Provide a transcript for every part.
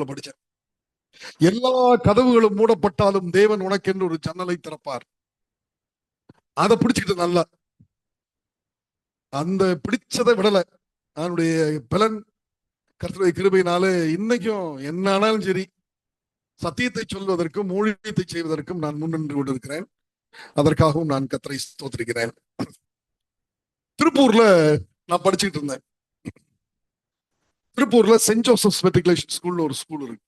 படிச்சேன். எல்லா கதவுகளும் மூடப்பட்டாலும் தேவன் உனக்கென்று ஒரு ஜன்னலை திறப்பார். அதை பிடிச்சுக்கிட்டு நல்லா அந்த பிடிச்சதை விடல. அதனுடைய பலன் கர்த்தருடைய கிருபையினால இன்னைக்கும் என்ன ஆனாலும் சரி சத்தியத்தை சொல்வதற்கும் ஊழியத்தை செய்வதற்கும் நான் முன்னின்று கொண்டிருக்கிறேன். அதற்காகவும் நான் கர்த்தரை ஸ்தோத்திரிக்கிறேன். திருப்பூர்ல நான் படிச்சுட்டு இருந்தேன். திருப்பூர்ல சென்ட் ஜோசப்ஸ் மெட்ரிகுலேஷன் ஸ்கூல்னு ஒரு ஸ்கூல் இருக்கு.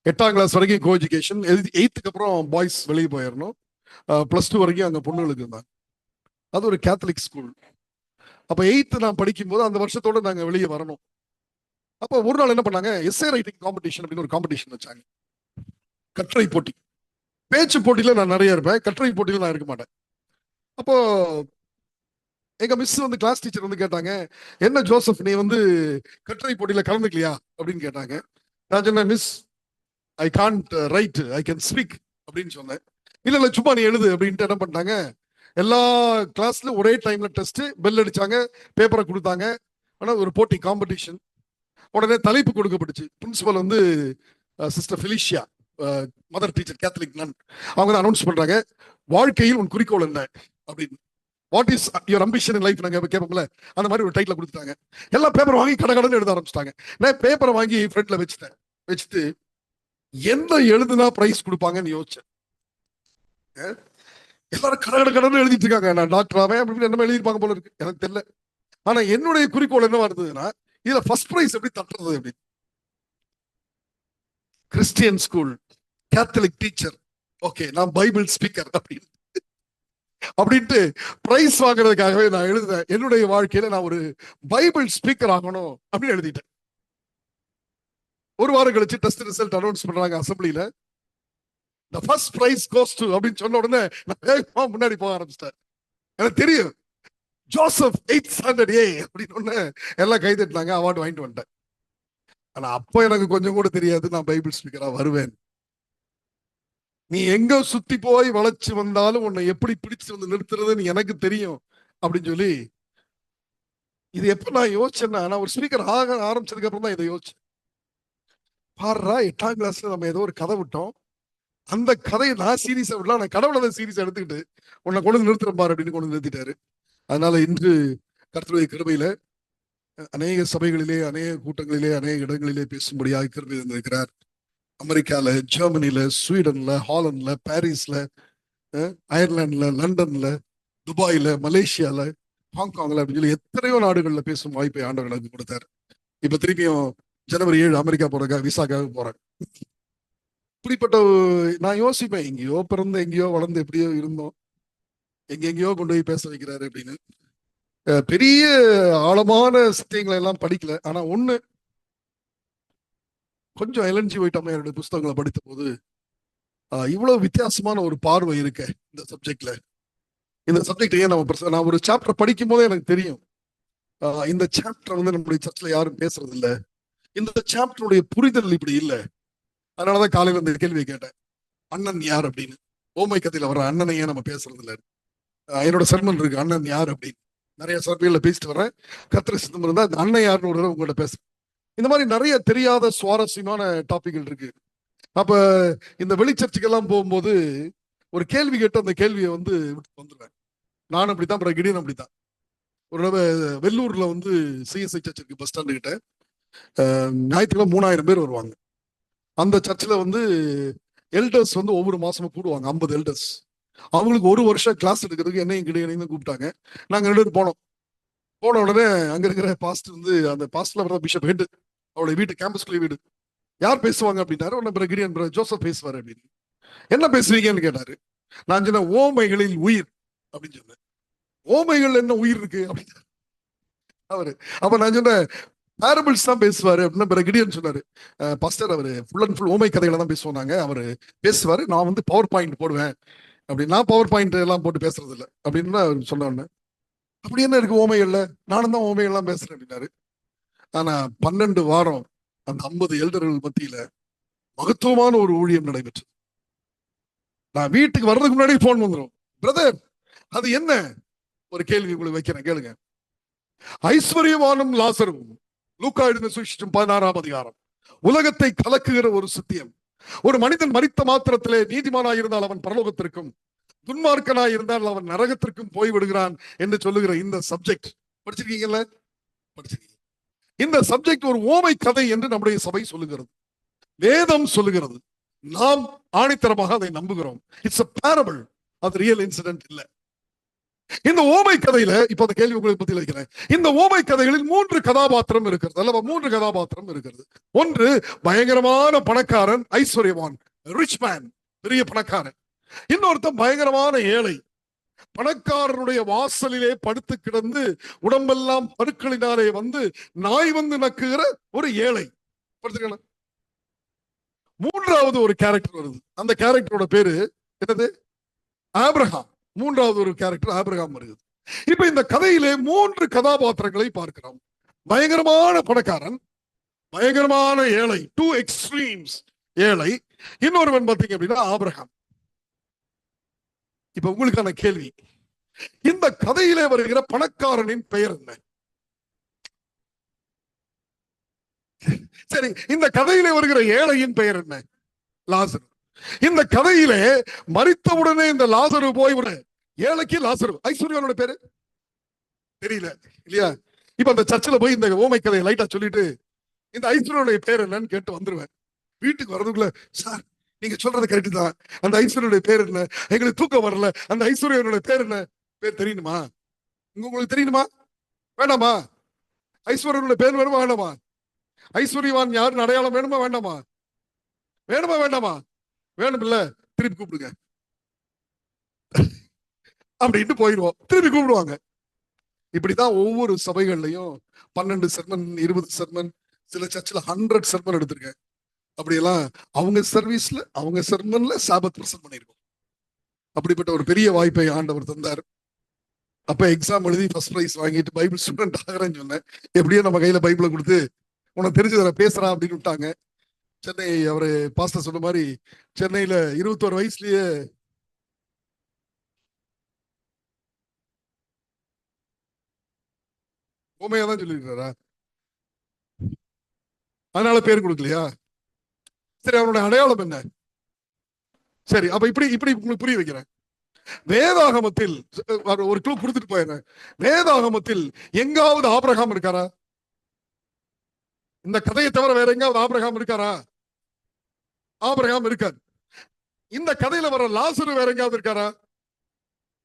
8ஆம் கிளாஸ் வரைக்கும் கோ எஜுகேஷன், 8th அப்புறம் பாய்ஸ் வெளியே போயிடணும். +2 வரைக்கும் அங்க பொண்ணுங்களுக்கு இருந்தாங்க. அது ஒரு கேத்தலிக் ஸ்கூல். அப்ப 8th நான் படிக்கும் போது அந்த வருஷத்தோட நாங்க வெளியே வரணும். அப்ப ஒரு நாள் என்ன பண்ணாங்க, எஸ்ஏ ரைட்டிங் காம்படிஷன் அப்படின்னு ஒரு காம்படிஷன் வச்சாங்க. கட்டுரை போட்டி. பேச்சு போட்டியில நான் நிறைய இருப்பேன், கட்டுரை போட்டியில நான் இருக்க மாட்டேன். அப்போ எங்க மிஸ் வந்து கிளாஸ் டீச்சர் வந்து கேட்டாங்க, என்ன ஜோசப் நீ வந்து கட்டுரை போட்டியில கலந்துக்கலையா அப்படின்னு கேட்டாங்க. நான் சொன்னேன், miss I can't write, I can speak அப்படின்னு சொன்னேன். இல்ல இல்ல சும்மா நீ எழுது அப்படின்ட்டு என்ன பண்ணாங்க, எல்லா கிளாஸ்ல ஒரே டைம்ல டெஸ்ட், பெல் அடிச்சாங்க, பேப்பரை கொடுத்தாங்க. ஆனா ஒரு போட்டி காம்படிஷன். உடனே தலைப்பு கொடுக்கப்பட்டுச்சு. பிரின்சிபல் வந்து sister Felicia, mother teacher, Catholic nun. அவங்க தான் அனௌன்ஸ் பண்றாங்க, வாழ்க்கையில் உன் குறிக்கோள் என்ன அப்படின்னு. What is your ambition in life நாங்க கேட்போம்ல, அந்த மாதிரி ஒரு டைட்டில் கொடுத்துட்டாங்க. எல்லா பேப்பர் வாங்கி கடகடன்னு எழுத ஆரம்பிச்சிட்டாங்க. நான் பேப்பரை வாங்கி ஃப்ரண்ட்ல வச்சுட்டு என்ன எழுதுனா பிரைஸ் கொடுப்பாங்கன்னு யோசிச்சேன். எல்லாரும் கடகடன்னு எழுதிட்டு இருக்காங்க. நான் டாக்டர் ஆவேன் அப்படின்னு என்ன எழுதிருப்பாங்க போல இருக்கு, எனக்கு தெரியல. ஆனா என்னுடைய குறிக்கோள் என்ன இருந்ததுன்னா, இதுல ஃபர்ஸ்ட் பிரைஸ் எப்படி தட்டுறது அப்படின்னு. Christian school, Catholic teacher, okay நான் பைபிள் ஸ்பீக்கர் அப்படின்ட்டு பிரைஸ் வாங்குறதுக்காகவே நான் எழுதுறேன். என்னுடைய வாழ்க்கையில நான் ஒரு பைபிள் ஸ்பீக்கர் ஆகணும் அப்படின்னு எழுதிட்டேன். ஒரு வாரம் கழிச்சு டெஸ்ட் ரிசல்ட் அனௌன்ஸ் பண்றாங்க அசம்பிளியில. the first prize goes to அப்படின்னு சொன்ன உடனே நான் வேகமா முன்னாடி போக ஆரம்பிச்சிட்டேன். எனக்கு தெரியும் ஜோசப் 8th standard A அப்படின்னு எல்லாம் கை தட்டினாங்க, அவார்டு வாங்கிட்டு வந்துட்டேன். ஆனா அப்போ எனக்கு கொஞ்சம் கூட தெரியாது நான் பைபிள் ஸ்பீக்கரா வருவேன். நீ எங்க சுத்தி போய் வளைச்சு வந்தாலும் உன்னை எப்படி பிடிச்சு வந்து நிறுத்துறதுன்னு எனக்கு தெரியும் அப்படின்னு சொல்லி, இது எப்ப நான் யோசிச்சேன்னா, நான் ஒரு ஸ்பீக்கர் ஆக ஆரம்பிச்சதுக்கு அப்புறம் தான் இதை யோசிச்சேன். பாடுறா 8ஆம் கிளாஸ்ல நம்ம ஏதோ ஒரு கதை விட்டோம், அந்த கதையை நான் சீரியஸா விடலாம், நான் கடவுளை அதை சீரியஸா எடுத்துக்கிட்டு உன்னை கொண்டு நிறுத்துறேன் பாரு அப்படின்னு கொண்டு நிறுத்திட்டாரு. அதனால இன்று கர்த்தருடைய கிருபையில அநேக சபைகளிலே, அநேக கூட்டங்களிலே, அநேக இடங்களிலே பேசும்படியாக கிருபை தந்திருக்கிறார். அமெரிக்கால, ஜெர்மனில, ஸ்வீடன்ல, ஹாலண்ட்ல, பாரிஸ்ல, அயர்லாந்துல, லண்டன்ல, துபாயில, மலேசியால, ஹாங்காங்ல அப்படின்னு சொல்லி எத்தனையோ நாடுகள்ல பேசும் வாய்ப்பை ஆண்டவர் எனக்கு கொடுத்தாரு. இப்ப திருப்பியும் ஜனவரி 7 அமெரிக்கா போறதுக்காக விசாக்காக போறேன். இப்படிப்பட்ட நான் யோசிப்பேன், எங்கேயோ பிறந்து எங்கேயோ வளர்ந்து எப்படியோ இருந்தோம், எங்கெங்கயோ கொண்டு போய் பேச வைக்கிறாரு அப்படின்னு. பெரிய ஆழமான சத்தியங்களை எல்லாம் படிக்கல. ஆனா ஒண்ணு கொஞ்சம் எலர்ஜி போயிட்டோம். என்னுடைய புஸ்தகங்களை படித்த போது இவ்வளவு வித்தியாசமான ஒரு பார்வை இருக்க இந்த சப்ஜெக்ட்ல. இந்த சப்ஜெக்ட் ஏன் நான் ஒரு சாப்டர் படிக்கும் போதே எனக்கு தெரியும், இந்த சாப்டர் வந்து நம்முடைய சர்ச்ல யாரும் பேசுறது இல்லை, இந்த சாப்டருடைய புரிதல் இப்படி இல்லை. அதனாலதான் காலையில இந்த கேள்வியை கேட்டேன், அண்ணன் யார் அப்படின்னு. ஓமை கதையில வர அண்ணனை ஏன் நம்ம பேசுறது இல்லை. என்னோட சர்மன் இருக்கு அண்ணன் யார் அப்படின்னு, நிறைய சர்வைகள்ல பேசிட்டு வரேன். கர்த்தர் சித்தம் இருந்தா அந்த அண்ணன் யாருன்னு ஒரு தடவை உங்கள்கிட்ட பேசுறேன். இந்த மாதிரி நிறைய தெரியாத சுவாரஸ்யமான டாபிக்கள் இருக்கு. அப்ப இந்த வெளிச்சர்ச்சுக்கெல்லாம் போகும்போது ஒரு கேள்வி கேட்டு அந்த கேள்வியை வந்து விட்டு வந்துடுவேன். நானும் அப்படித்தான், அப்புறம் கிடியன் அப்படித்தான். ஒரு தடவை வெள்ளூர்ல வந்து சிஎஸ்ஐ சர்ச் இருக்கு பஸ் ஸ்டாண்டு கிட்ட. ஞாயிற்றுக்கிழமை 3000 பேர் வருவாங்க. அந்த சர்ச்சில் வந்து எல்டர்ஸ் வந்து ஒவ்வொரு மாசமும் கூடுவாங்க, 50 எல்டர்ஸ். அவங்களுக்கு ஒரு வருஷம் கிளாஸ் எடுக்கிறதுக்கு என்னையும் கிடியனையும் கூப்பிட்டாங்க. நாங்க 2 பேரும் போனோம். போன உடனே அங்க இருக்கிற பாஸ்டர் வந்து, அந்த பாஸ்டர்ல பிஷப் ஹெட், அவருடைய வீட்டு கேம்பஸ்குள்ளே வீடு. யார் பேசுவாங்க அப்படின்னாரு. உடனே கிடியன் ஜோசப் பேசுவாரு அப்படின்னு. என்ன பேசுவீங்கன்னு கேட்டாரு. நான் சொன்னேன் ஓமைகளில் உயிர் அப்படின்னு சொன்னேன். ஓமைகள் என்ன உயிர் இருக்கு அப்படின்னு அவரு. அப்ப நான் சொன்னேன் பேரபிள்ஸ் தான் பேசுவாரு அப்படின்னு. கிடியன் சொன்னாரு, பாஸ்டர் அவரு ஃபுல் அண்ட் ஃபுல் ஓமை கதைகளை தான் பேசுவோம் நாங்க, அவரு பேசுவாரு, நான் வந்து பவர் பாயிண்ட் போடுவேன் அப்படின்னு. நான் பவர் பாயிண்ட் எல்லாம் போட்டு பேசுறது இல்லை அப்படின்னு அவர் சொன்ன. அப்படி என்ன இருக்கு ஓமைகள்ல, நானும் தான் ஓமைகள்லாம் பேசுறேன் அப்படின்னாரு. ஆனா 12 வாரம் அந்த 50 எல்டர்கள் மத்தியில மகத்துவமான ஒரு ஊழியம் நடைபெற்று, நான் வீட்டுக்கு வர்றதுக்கு முன்னாடி போன் வந்துடும், பிரதர் அது என்ன ஒரு கேள்வி உங்களுக்கு வைக்கிறேன் கேளுங்க. ஐஸ்வர்யவானும் லாசரும், லூக்கா எழுதின சுவிசேஷம் 16ஆம் அதிகாரம் உலகத்தை கலக்குகிற ஒரு சத்தியம். ஒரு மனிதன் மரித்த மாத்திரத்திலே நீதிமானாய் இருந்தால் அவன் பரலோகத்திற்கும், துன்மார்க்கனாய் இருந்தால் அவன் நரகத்திற்கும் போய்விடுகிறான் என்று சொல்லுகிற இந்த சப்ஜெக்ட் படிச்சிருக்கீங்கல்ல? படிச்சிருக்கீங்க. இந்த சப்ஜெக்ட் ஒரு ஓமை கதை என்று நம்முடைய சபை சொல்லுகிறது, வேதம் சொல்லுகிறது. நாம் ஆணித்தரமாக அதை நம்புகிறோம். இட்ஸ் a parable, அது ரியல் இன்சிடென்ட் இல்ல. இந்த ஓமை கதையில இப்ப அந்த கேள்வி உங்களுக்கு பத்தி வைக்கிறேன். இந்த ஓமை கதைகளில் 3 கதாபாத்திரம் இருக்கிறது அல்லவா? 3 கதாபாத்திரம் இருக்கிறது. ஒன்று பயங்கரமான பணக்காரன், ஐஸ்வர்யவான், ரிச் மேன், பெரிய பணக்காரன். இன்னொருத்தன் பயங்கரமான ஏழை, பணக்காரனுடைய வாசலிலே படுத்து கிடந்து உடம்பெல்லாம் பருக்களினாலே வந்து நாய் வந்து நக்குகிற ஒரு ஏழை. மூன்றாவது ஒரு கேரக்டர் வருது. அந்த கேரக்டரோட பேரு என்னது? ஆபிரகாம். மூன்றாவது ஒரு கேரக்டர் ஆபிரகாம் வருது. இப்ப இந்த கதையிலே 3 கதாபாத்திரங்களை பார்க்கிறோம். பயங்கரமான பணக்காரன், பயங்கரமான ஏழை, 2 எக்ஸ்ட்ரீம்ஸ். ஏழை, இன்னொருவன் பார்த்தீங்க அப்படின்னா ஆபிரகாம். இப்ப உங்களுக்கான கேள்வி, இந்த கதையிலே வருகிற பணக்காரனின் பெயர் என்ன? சரி, இந்த கதையிலே வருகிற ஏழையின் பெயர் என்ன? லாசரு. இந்த கதையிலே மரித்தவுடனே இந்த லாசரு போய்விட, ஏழைக்கு லாசரு, ஐஸ்வர்யானோட பேரு தெரியல இல்லையா? இப்ப அந்த சர்ச்சில் போய் இந்த ஓமை கதையை லைட்டா சொல்லிட்டு இந்த ஐஸ்வர்யோட பேர் என்னன்னு கேட்டு வந்துருவேன். வீட்டுக்கு வர்றதுக்குள்ள, சார் நீங்க சொல்றது கரெக்ட் தான், அந்த ஐஸ்வர்யோட பேர் என்ன? எங்களுக்கு தூக்கம் வரல, அந்த ஐஸ்வர்யோட பேர் என்ன? பேர் தெரியணுமா? உங்களுக்கு தெரியுமா வேண்டாமா? ஐஸ்வர்யோட பேர் வேணுமா வேண்டாமா? ஐஸ்வர்யவான் யாருன்னு அடையாளம் வேணுமா வேண்டாமா? வேணுமா வேண்டாமா? வேணும் இல்ல, திருப்பி கூப்பிடுங்க அப்படின்ட்டு போயிடுவோம். திருப்பி கூப்பிடுவாங்க. இப்படிதான் ஒவ்வொரு சபைகள்லையும் 12 செர்மன், 20 செர்மன், சில சர்ச்சில் 100 செர்மன் எடுத்திருக்கேன். அப்படியெல்லாம் அவங்க சர்வீஸ்ல, அவங்க செர்மன்ல சாபத் பிரசன்ட் பண்ணிருக்கோம். அப்படிப்பட்ட ஒரு பெரிய வாய்ப்பை ஆண்டவர் தந்தார். அப்ப எக்ஸாம் எழுதி ஃபர்ஸ்ட் பிரைஸ் வாங்கிட்டு பைபிள் ஸ்டூடெண்ட் ஆகிறேன்னு சொன்னேன். எப்படியோ நம்ம கையில பைபிளை கொடுத்து உனக்கு தெரிஞ்சதை பேசுறான் அப்படின்னு விட்டாங்க. சென்னை, அவரு பாஸ்டர் சொன்ன மாதிரி சென்னையில 21 வயசுலயே உண்மையா தான் சொல்லியிருக்காரா? அதனால பேர் கொடுக்கலையா? சரி, அவனுடைய அடையாளம் என்ன? சரி, அப்ப இப்படி இப்படி உங்களுக்கு புரிய வைக்கிறேன். வேதாகமத்தில் ஒரு க்ளூ கொடுத்துட்டு போயிடுறேன். வேதாகமத்தில் எங்காவது ஆபிரகாம் இருக்காரா? இந்த கதையை தவிர வேற எங்காவது ஆபிரகாம் இருக்காரா? ஆபிரகாம் இருக்காரு. இந்த கதையில வர லாசரு வேற எங்காவது இருக்காரா?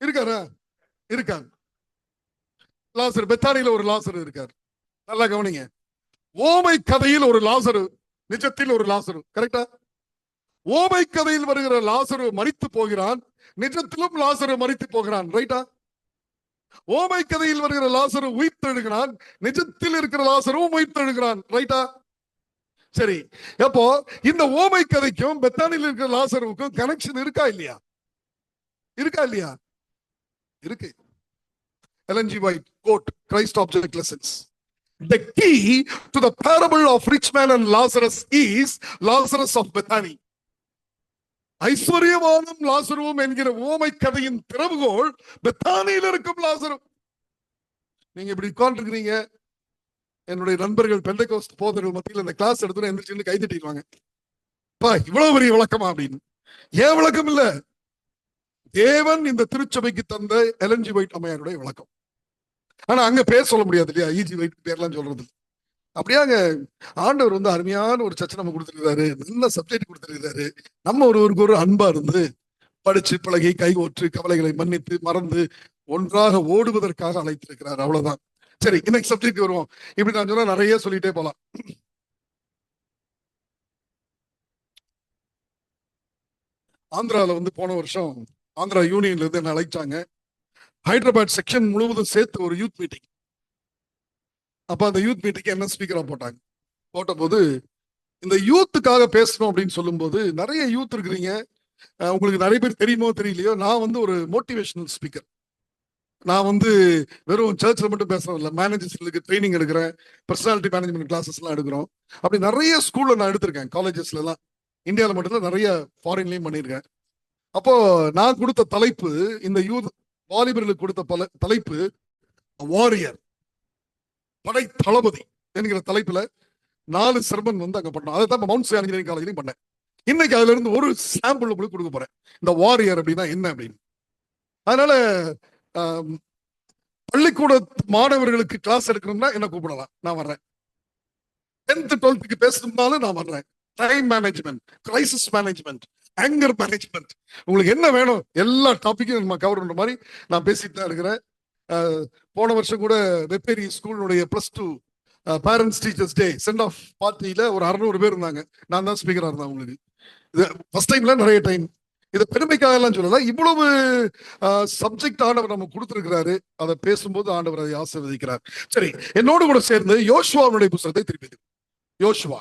இருக்காரா? இருக்காரு. லாசரு, பெத்தானியில ஒரு லாசரு இருக்காரு. நல்லா கவனிங்க. ஓமை கதையில் ஒரு லாசரு, நிஜத்தில் ஒரு லாசரு. கரெக்டா? ஓமை கதையில் வருகிற லாசரு மரித்து போகிறான், நிஜத்திலும் லாசரு மரித்து போகிறான். ரைட்டா? ஓமை கதையில் வருகிற லாசரு உயிர்த்தெழுகிறான், நிஜத்தில் இருக்கிற லாசரும் உயிர்த்தெழுகிறான். ரைட்டா? சரி, அப்போ இந்த ஓமை கதைக்கும் பெத்தானியில் இருக்கிற லாசருவுக்கும் கனெக்ஷன் இருக்கா இல்லையா? இருக்கா இல்லையா? இருக்கு. Ellen G White quote, Christ Object Lessons. The key to the parable of rich man and Lazarus is Lazarus of Bethany. ஐஸ்வர்யவானும் லாசருவும் என்கிற ஓமை கதையின் திறவுகோள் பெத்தானியில் இருக்கும் லாசரு. நீங்க இப்படி உட்கார்ந்துருக்கிறீங்க. என்னுடைய நண்பர்கள் பெந்தைகோஸ்ட் போதகர்கள் மத்தியில் இந்த கிளாஸ் எடுத்து எந்திரிச்சு கை தட்டிடுவாங்க. பா, இவ்வளவு பெரிய விளக்கமா அப்படின்னு. ஏன் விளக்கம் இல்ல? தேவன் இந்த திருச்சபைக்கு தந்த எல்என் ஜி ஒயிட் அம்மையாருடைய விளக்கம். ஆனா அங்க பேர் சொல்ல முடியாது இல்லையா? இஜி ஒயிட் பேர்லாம் சொல்றது. அப்படியாங்க ஆண்டவர் வந்து அருமையான ஒரு சர்ச்சை நம்ம கொடுத்துருக்காரு, நல்ல சப்ஜெக்ட் கொடுத்துருக்காரு. நம்ம ஒருவருக்கு ஒரு அன்பா இருந்து படிச்சு பழகி கைகோற்று கவலைகளை மன்னித்து மறந்து ஒன்றாக ஓடுவதற்காக அழைத்திருக்கிறார். அவ்வளவுதான். சரி, இன்னைக்கு சப்ஜெக்ட் வருவோம். இப்படி நான் சொன்னா நிறைய சொல்லிட்டே போலாம். ஆந்திரால வந்து போன வருஷம் ஆந்திரா யூனியன்ல இருந்து என்ன அழைச்சாங்க. ஹைதராபாத் செக்ஷன் முழுவதும் சேர்த்து ஒரு யூத் மீட்டிங். அப்ப அந்த யூத் மீட்டிங் என்ன ஸ்பீக்கரா போட்டாங்க. போட்ட போது இந்த யூத்துக்காக பேசணும் அப்படின்னு சொல்லும் போது, நிறைய யூத் இருக்கிறீங்க, உங்களுக்கு நிறைய பேர் தெரியுமோ தெரியலையோ, நான் வந்து ஒரு மோட்டிவேஷனல் ஸ்பீக்கர். நான் வந்து வெறும் சர்ச்சில் மட்டும் பேசுறது இல்லை, மேனேஜர்ஸ்களுக்கு ட்ரைனிங் எடுக்கிறேன், பர்சனாலிட்டி மேனேஜ்மெண்ட் கிளாஸஸ் எல்லாம் எடுக்கிறோம். அப்படி நிறைய ஸ்கூல்ல நான் எடுத்திருக்கேன், காலேஜஸ்ல எல்லாம். இந்தியாவில் மட்டும் இல்லை, நிறைய ஃபாரின்லயும் பண்ணியிருக்கேன். அப்போ நான் கொடுத்த தலைப்பு, இந்த யூத் வாலிபர்களுக்கு கொடுத்த தலைப்பு வாரியர், படை தளபதி என்கிற தலைப்புல 4 செர்மன் வந்து அங்க பண்ணோம். அதை தான் மவுண்ட் சியான் இன்ஜினியரிங் காலேஜ்லயும் பண்ணேன். இன்னைக்கு அதுல இருந்து ஒரு சாம்பிள் உங்களுக்கு கொடுக்க போறேன், இந்த வாரியர் அப்படின்னா என்ன அப்படின்னு. அதனால பள்ளிக்கூட மாணவர்களுக்கு கிளாஸ் எடுக்கணும்னா என்ன கூப்பிடலாம், நான் வர்றேன். 10th 12th பேசணும்னாலும் நான் வர்றேன். Time management, crisis management, anchor management, உங்களுக்கு என்ன வேணும் எல்லா டாபிக்கும் நம்ம கவர் பண்ற மாதிரி நான் பேசிட்டு தான் இருக்கிறேன். போன வருஷம் கூட வெப்பேரி ஸ்கூலுடைய +2 parents teachers day send off பார்ட்டியில ஒரு 600 பேர் இருந்தாங்க. நான் தான் ஸ்பீக்கரா இருந்தேன். உங்களுக்கு இது ஃபர்ஸ்ட் டைம்ல நிறைய டைம். இதை பெருமைக்காக எல்லாம் சொல்லல, இவ்வளவு சப்ஜெக்ட் ஆண்டவர் நம்ம கொடுத்திருக்கிறாரு. அதை பேசும்போது ஆண்டவர் அதை ஆசீர்வதிக்கிறார். சரி, என்னோடு கூட சேர்ந்து யோசுவாவுடைய புத்தகத்தை திருப்பி, யோசுவா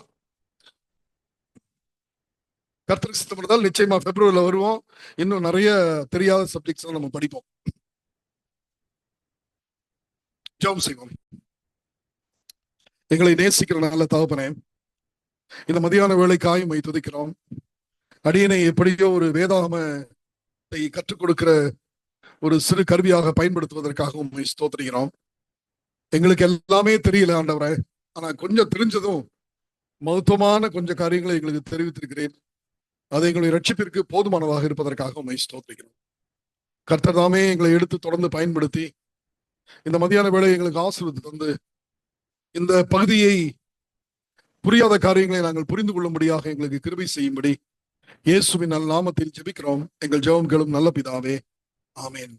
கர்த்தருக்கு சித்தப்பட்டால் நிச்சயமா பிப்ரவரியில வருவோம். இன்னும் நிறைய தெரியாத சப்ஜெக்ட்ஸ் நம்ம படிப்போம். ஜெபம் செய்வோம். எங்களை நேசிக்கிற நல்ல தகப்பனே, இந்த மதியான வேளைக்காய் உம்மை துதிக்கிறோம். அடியனை எப்படியோ ஒரு வேதாகமத்தை கற்றுக் கொடுக்கிற ஒரு சிறு கருவியாக பயன்படுத்துவதற்காக உண்மை ஸ்தோத்திரிக்கிறோம். எங்களுக்கு எல்லாமே தெரியல ஆண்டவரே, ஆனா கொஞ்சம் தெரிஞ்சதும் மகத்துவமான கொஞ்சம் காரியங்களை எங்களுக்கு தெரிவித்திருக்கிறேன். அதை எங்களுடைய ரட்சிப்பிற்கு போதுமானதாக இருப்பதற்காக உண்மை ஸ்தோத்திரிக்கிறோம். கர்த்தர் தாமே எங்களை எடுத்து தொடர்ந்து பயன்படுத்தி இந்த மதியான வேளை எங்களுக்கு ஆசீர்வாதம் தந்து இந்த பகுதியை புரியாத காரியங்களை நாங்கள் புரிந்து கொள்ளும்படியாக எங்களுக்கு கிருபை செய்யும்படி இயேசுவின் நல்ல நாமத்தில் ஜெபிக்கிறோம். எங்கள் ஜெபம் கேளும் நல்ல பிதாவே, ஆமென்.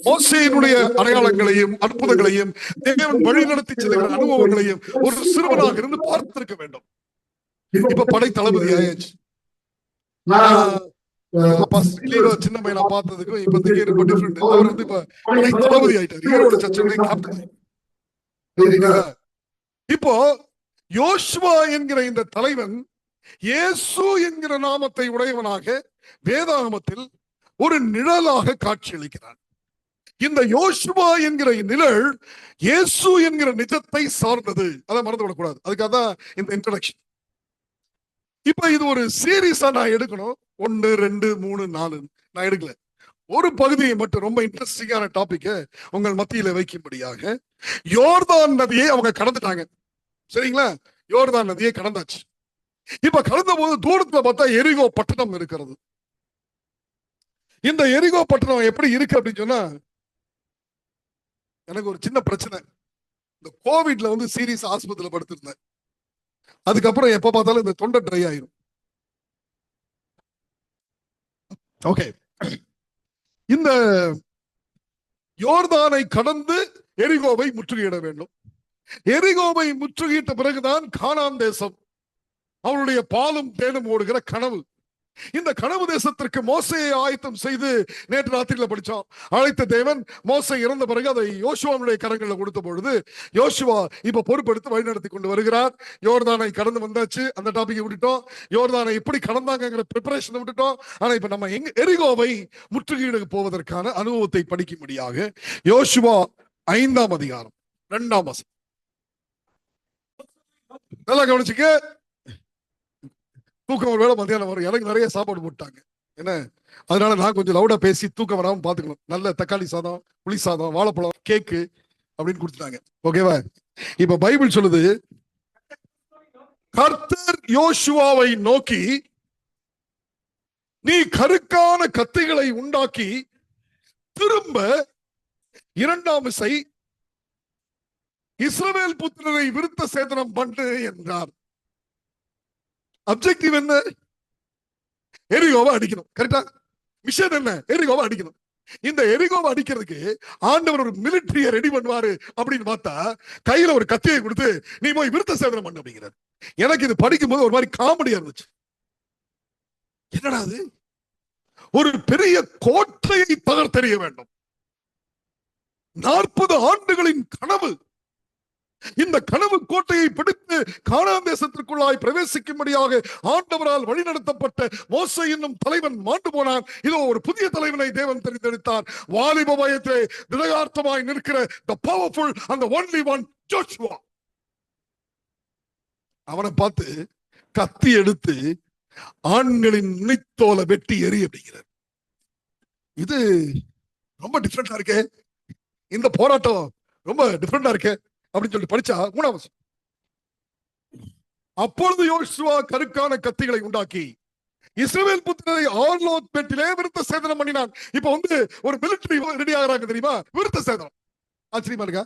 மோசேயினுடைய அடையாளங்களையும் அற்புதங்களையும் தேவன் வழி நடத்தி செல்கிற அனுபவங்களையும் ஒரு சிறுவனாக இருந்து பார்த்திருக்க வேண்டும். இப்ப படை தளபதி ஆயாச்சு. சின்ன பையனா பார்த்ததுக்கும் இப்போதைக்கு ரொம்ப டிஃபரெண்ட். அவர் வந்து இப்ப படை தளபதி ஆயிட்டார். ஈரோடு சர்ச்சுடைய கேப்டன். இப்போ யோசுவா என்கிற இந்த தலைவன் இயேசு என்கிற நாமத்தை உடையவனாக வேதாகமத்தில் ஒரு நிழலாக காட்சியளிக்கிறான். இந்த யோசுவா என்கிற நிழல் இயேசு என்கிற நிஜத்தை சார்ந்தது. அதை மறந்துவிடக்கூடாது. அதுக்காக தான் இந்த இன்ட்ரோடக்ஷன். இப்ப இது ஒரு சீரீஸா நான் எடுக்கணும். 1 2 3 4 நான் எடுக்கல. ஒரு பகுதியை மட்டும் ரொம்ப இன்ட்ரெஸ்டிங்கான டாபிக் உங்கள் மத்தியில வைக்கும்படியாக, யோர்தான் நதியை அவங்க கடந்துட்டாங்க. சரிங்களா? யோர்தான் நதியை கடந்தாச்சு. இப்ப கடந்த போது தூரத்துல பார்த்தா எரிகோ பட்டணம் இருக்கிறது. இந்த எரிகோ பட்டணம் எப்படி இருக்கு அப்படின்னு சொன்னா, எனக்கு ஒரு சின்ன பிரச்சனை. இந்த கோவிட்ல வந்து சீரியஸ் ஆஸ்பத்திரியில படுத்திருந்தேன். அதுக்கப்புறம் எப்ப பார்த்தாலும் இந்த தொண்டை ட்ரை ஆயிரும். ஓகே, இந்த யோர்தானை கடந்து எரிகோவை முற்றுகையிட வேண்டும். எரிகோவை முற்றுகையிட்ட பிறகுதான் கானான் தேசம், அவருடைய பாலும் தேனும் ஓடுகிற கனவு. இந்த கனவு தேசத்திற்கு மோசையை ஆயத்தம் செய்து நேற்று ராத்திரியில படிச்சோம். அழைத்த தேவன் மோசை இறந்த பிறகு அதை யோசுவாவுடைய கரங்களில் கொடுத்த பொழுது யோசுவா இப்ப பொறுப்பெடுத்து வழிநடத்தி கொண்டு வருகிறார். யோர்தானை கடந்து வந்தாச்சு, அந்த டாபிக் விட்டுட்டோம். யோர்தானை எப்படி கடந்தாங்கிற ப்ரிப்பரேஷன் விட்டுட்டோம். ஆனா இப்ப நம்ம எரிகோவை முற்றுகையிட போவதற்கான அனுபவத்தை படிக்கும்படியாக யோசுவா 5ஆம் அதிகாரம் 2ஆம் வசனம். நல்லா கவனிச்சுக்க. தூக்கம் ஒரு வேளை மத்தியானம் வரும். எனக்கு நிறைய சாப்பாடு போட்டாங்க என்ன, அதனால நான் கொஞ்சம் லவுடா பேசி தூக்கம் வராம பாத்துக்கணும். நல்ல தக்காளி சாதம், புளி சாதம், வாழைப்பழம், கேக்கு அப்படின்னு கொடுத்துட்டாங்க. ஓகேவா? இப்ப பைபிள் சொல்லுது, கர்த்தர் யோசுவாவை நோக்கி, நீ கருக்கான கத்திகளை உண்டாக்கி திரும்ப 2ஆம் விசை இஸ்ரவேல் புத்திரரை விருத்த சேதனம் பண்ணு என்றார். அப்ஜெக்டிவ் என்ன? எரிகோவை அடிக்கணும். கரெக்டா? மிஷன் என்ன? எரிகோவை அடிக்கணும். இந்த எரிகோவை அடிக்கிறதுக்கு ஆண்டவர் ஒரு மிலிட்டரிய ரெடி பண்ணுவாரு அப்படின்னு பார்த்தா கையில ஒரு கத்தியை கொடுத்து நீ போய் விருத்த சேதனம் பண்ணு அப்படிங்கிறார். எனக்கு இது படிக்கும் போது ஒரு மாதிரி காமெடியா இருந்துச்சு. என்னடா அது? ஒரு பெரிய கோட்டையை தகர்த்தெறிய வேண்டும். 40 ஆண்டுகளின் கனவு. இந்த கனவு கோட்டையை பிடித்து கானான் தேசத்திற்குள்ளாய் பிரவேசிக்கும்படியாக ஆண்டவரால் வழிநடத்தப்பட்ட மோசே என்னும் தலைவன் மாண்டு போனான். இதோ ஒரு புதிய தலைவனை தேவன் தெரிந்தெடுத்தார். வாலிப வயதிலே திடகார்த்தமாய் நிற்கிற the powerful and the only one Joshua. அவனை பார்த்து கத்தி எடுத்து ஆண்களின் நுனித்தோலை வெட்டி எறி அப்படிங்கிறார். இது ரொம்ப டிஃபரெண்டா இருக்கே, இந்த போராட்டம் ரொம்ப டிஃபரெண்டா இருக்கே அப்படின்னு சொல்லி படிச்சா 3ஆம் வசனம். அப்பொழுது யோசுவா கருக்கான கத்திகளை உண்டாக்கி இஸ்ரவேல் புத்திரரை ஆர்லோத் பெட்டிலே விருத்த சேதனம் பண்ணினான். இப்ப ஒரு மிலிட்டரி ரெடி ஆகிறாங்க தெரியுமா, விருத்த சேதனம். ஆச்சரியமா இருக்கா?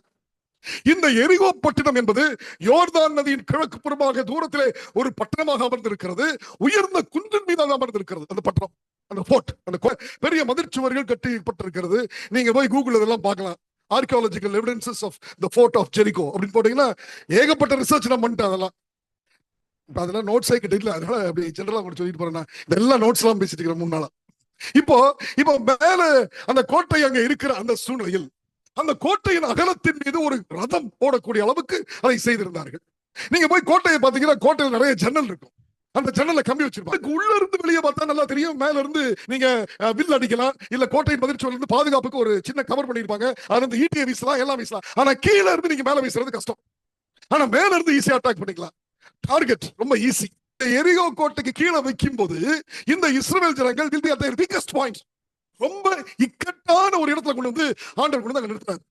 இந்த எரிகோ பட்டணம் என்பது யோர்தான் நதியின் கிழக்கு புறமாக தூரத்திலே ஒரு பட்டணமாக அமர்ந்திருக்கிறது. உயர்ந்த குன்றின் மீது அமர்ந்திருக்கிறது அந்த பட்டணம். அந்த போர்ட், அந்த பெரிய மதிர்ச்சுவர்கள் கட்டப்பட்டிருக்கிறது. நீங்க போய் கூகுள் இதெல்லாம் பார்க்கலாம். Archaeological evidences of the fort of Jericho அப்படின்னு போட்டீங்கன்னா ஏகப்பட்ட ரிசர்ச் நான் பண்ணிட்டேன். அதெல்லாம் நோட்ஸே கிட்ட இல்ல, அதனால அப்படி ஜெனரலா கூட சொல்லிட்டு போறேன். இதெல்லாம் நோட்ஸ் எல்லாம் பேசிட்டு இருக்கிறேன் 3 நாளா. இப்போ மேல அந்த கோட்டை அங்க இருக்கிற அந்த சூழ்நிலையில் அந்த கோட்டையின் அகலத்தின் மீது ஒரு ரதம் போடக்கூடிய அளவுக்கு அதை செய்திருந்தார்கள். நீங்க போய் கோட்டையை பாத்தீங்கன்னா கோட்டையில் நிறைய ஜன்னல் இருக்கும். அந்த ஜன்னல கம்பி வச்சிருப்பாங்க. உள்ள இருந்து வெளியே பார்த்தா நல்லா தெரியும். மேல இருந்து நீங்க வில் அடிக்கலாம், இல்ல கோட்டையின் மதிர்ச்சுவர்ல இருந்து பாதுகாப்புக்கு ஒரு சின்ன கவர் பண்ணிருப்பாங்க. அது இருந்து ஈட்டியை வீசலாம், எல்லாம் வீசலாம். ஆனா கீழே இருந்து நீங்க மேல வீசுறது கஷ்டம். ஆனா மேல இருந்து ஈஸியா அட்டாக் பண்ணிக்கலாம். டார்கெட் ரொம்ப ஈஸி. எரிகோ கோட்டைக்கு கீழே வைக்கும் போது இந்த இஸ்ரவேல் ஜனங்கள் will be at their weakest point. ரொம்ப இக்கட்டான ஒரு இடத்துல கொண்டு வந்து ஆண்டவர் கொண்டு வந்து நிறுத்தினார்.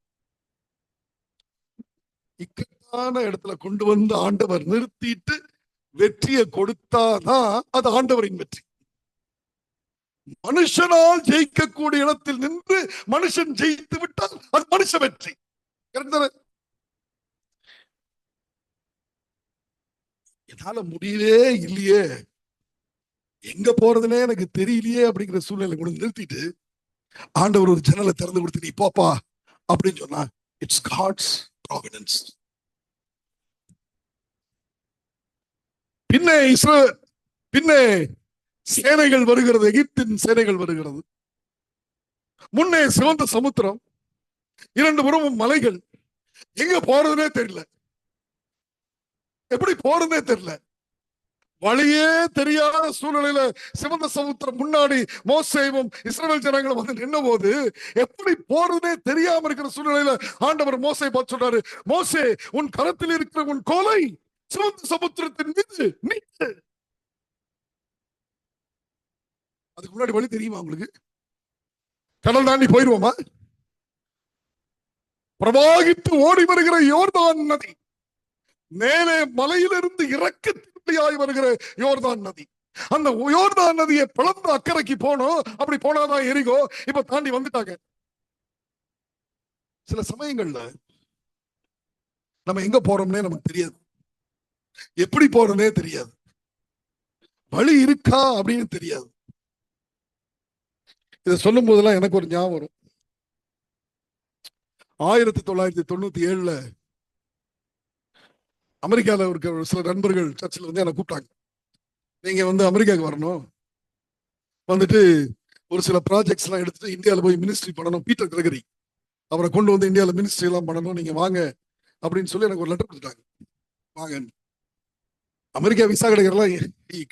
இக்கட்டான இடத்துல கொண்டு வந்து ஆண்டவர் நிறுத்திட்டு வெற்றியை கொடுத்தாதான் அது ஆண்டவரின் வெற்றி. மனுஷனால் ஜெயிக்கக்கூடிய இடத்தில் நின்று மனுஷன் ஜெயித்து விட்டால் அது மனுஷ வெற்றி. என்னால முடியவே இல்லையே, எங்க போறதுன்னே எனக்கு தெரியலையே அப்படிங்கிற சூழ்நிலை கொண்டு நிறுத்திட்டு ஆண்டவர் ஒரு ஜன்னலை திறந்து கொடுத்து நீ போப்பா அப்படின்னு சொன்னா இட்ஸ் காட்ஸ் ப்ராவிடன்ஸ். பின்னே சேனைகள் வருகிறது, எகிப்தின் சேனைகள் வருகிறது. முன்னே சிவந்த சமுத்திரம், 2 புறமும் மலைகள். எங்க போறதுனே தெரியல, எப்படி போறதுனே தெரியல. வழியே தெரியாத சூழ்நிலையில சிவந்த சமுத்திரம் முன்னாடி மோசேவும் இஸ்ரவேல் ஜனங்களும் வந்து நின்ன போது எப்படி போறதுனே தெரியாம இருக்கிற சூழ்நிலையில ஆண்டவர் மோசே பார்த்து சொல்றாரு, மோசே உன் கரத்தில் இருக்கிற உன் கோலை சிவந்த சமுத்திரத்தின் மீது நீட்டு. அதுக்கு முன்னாடி வழி தெரியுமா உங்களுக்கு? கடல் தாண்டி போயிருவோமா? பிரவாகித்து ஓடி வருகிற யோர்தான் நதி, மேலே மலையிலிருந்து இறக்கத்திற்காய் வருகிற யோர்தான் நதி. அந்த யோர்தான் நதியை பிளந்து அக்கறைக்கு போனோம். அப்படி போனாதான் எரிகோ. இப்ப தாண்டி வந்துட்டாங்க. சில சமயங்கள்ல நம்ம எங்க போறோம்னே நமக்கு தெரியாது, எப்படி போறோம்னே தெரியாது, வழி இருக்கா அப்படின்னு தெரியாது. இதை சொல்லும் போதெல்லாம் எனக்கு ஒரு ஞாபகம் வரும். 1997 அமெரிக்காவில் இருக்க ஒரு சில நண்பர்கள் சர்ச்சில் வந்து என்னை கூப்பிட்டாங்க. நீங்க வந்து அமெரிக்காவுக்கு வரணும், வந்துட்டு ஒரு சில ப்ராஜெக்ட்ஸ் எல்லாம் எடுத்துட்டு இந்தியாவில் போய் மினிஸ்ட்ரி பண்ணணும். பீட்டர் கிரகரி அவரை கொண்டு வந்து இந்தியாவில் மினிஸ்ட்ரி எல்லாம் பண்ணணும், நீங்க வாங்க அப்படின்னு சொல்லி எனக்கு ஒரு லெட்டர் கொடுத்துட்டாங்க. வாங்க. அமெரிக்கா விசா கிடைக்கிறலாம்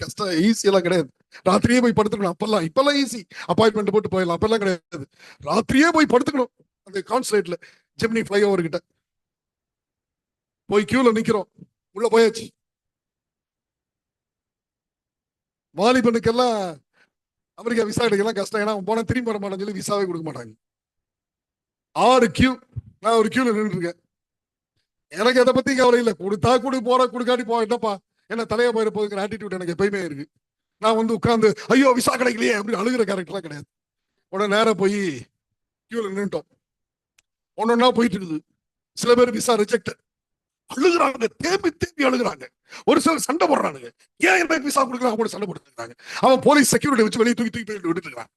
கஷ்டம், ஈஸி எல்லாம் கிடையாது. ராத்திரியே போய் படுத்துக்கணும். இப்பெல்லாம் ஈஸி, அப்பாயின்மெண்ட் போட்டு போயிடலாம். அப்பெல்லாம் கிடையாது, ராத்திரியே போய் படுத்துக்கணும். அந்த கான்சுலேட்ல ஜெமினி ஃபிளைஓவர் கிட்ட போய் கியூல நிக்கிறோம். உள்ள போயாச்சு. வாலிபனுக்கெல்லாம் அமெரிக்கா விசா கிடைக்கலாம் கஷ்டம். ஏன்னா போனா திரும்பி வர மாட்டான்னு சொல்லி விசாவே கொடுக்க மாட்டாங்க. 6 கியூ. நான் ஒரு கியூல நின்று இருக்கேன். எனக்கு எதை பத்தி கவலை இல்லை. கொடுத்தா கொடு, போற கொடுக்காட்டி போ, என்னப்பா என்ன தலையா போயிட போகுதுங்கிற ஆட்டிடியூட் எனக்கு எப்பயுமே இருக்கு. நான் வந்து உட்கார்ந்து ஐயோ விசா கிடைக்கலையே அப்படின்னு அழுகிற கேரக்டர்லாம் கிடையாது. உடனே நேரம் போய் கியூல நின்றுட்டோம். ஒன்னொன்னா போயிட்டு இருக்குது. சில பேர் விசா ரிஜெக்ட், அழுகுறாங்க, தேம்பி தேம்பி அழுகுறாங்க. ஒரு சிலர் சண்டை போடுறானுங்க, ஏன் எனக்கு விசா கொடுக்குறாங்க கூட சண்டை போட்டுருக்காங்க. அவன் போலீஸ் செக்யூரிட்டி வச்சு வெளியே தூக்கி தூக்கி விட்டுட்டு இருக்கான்.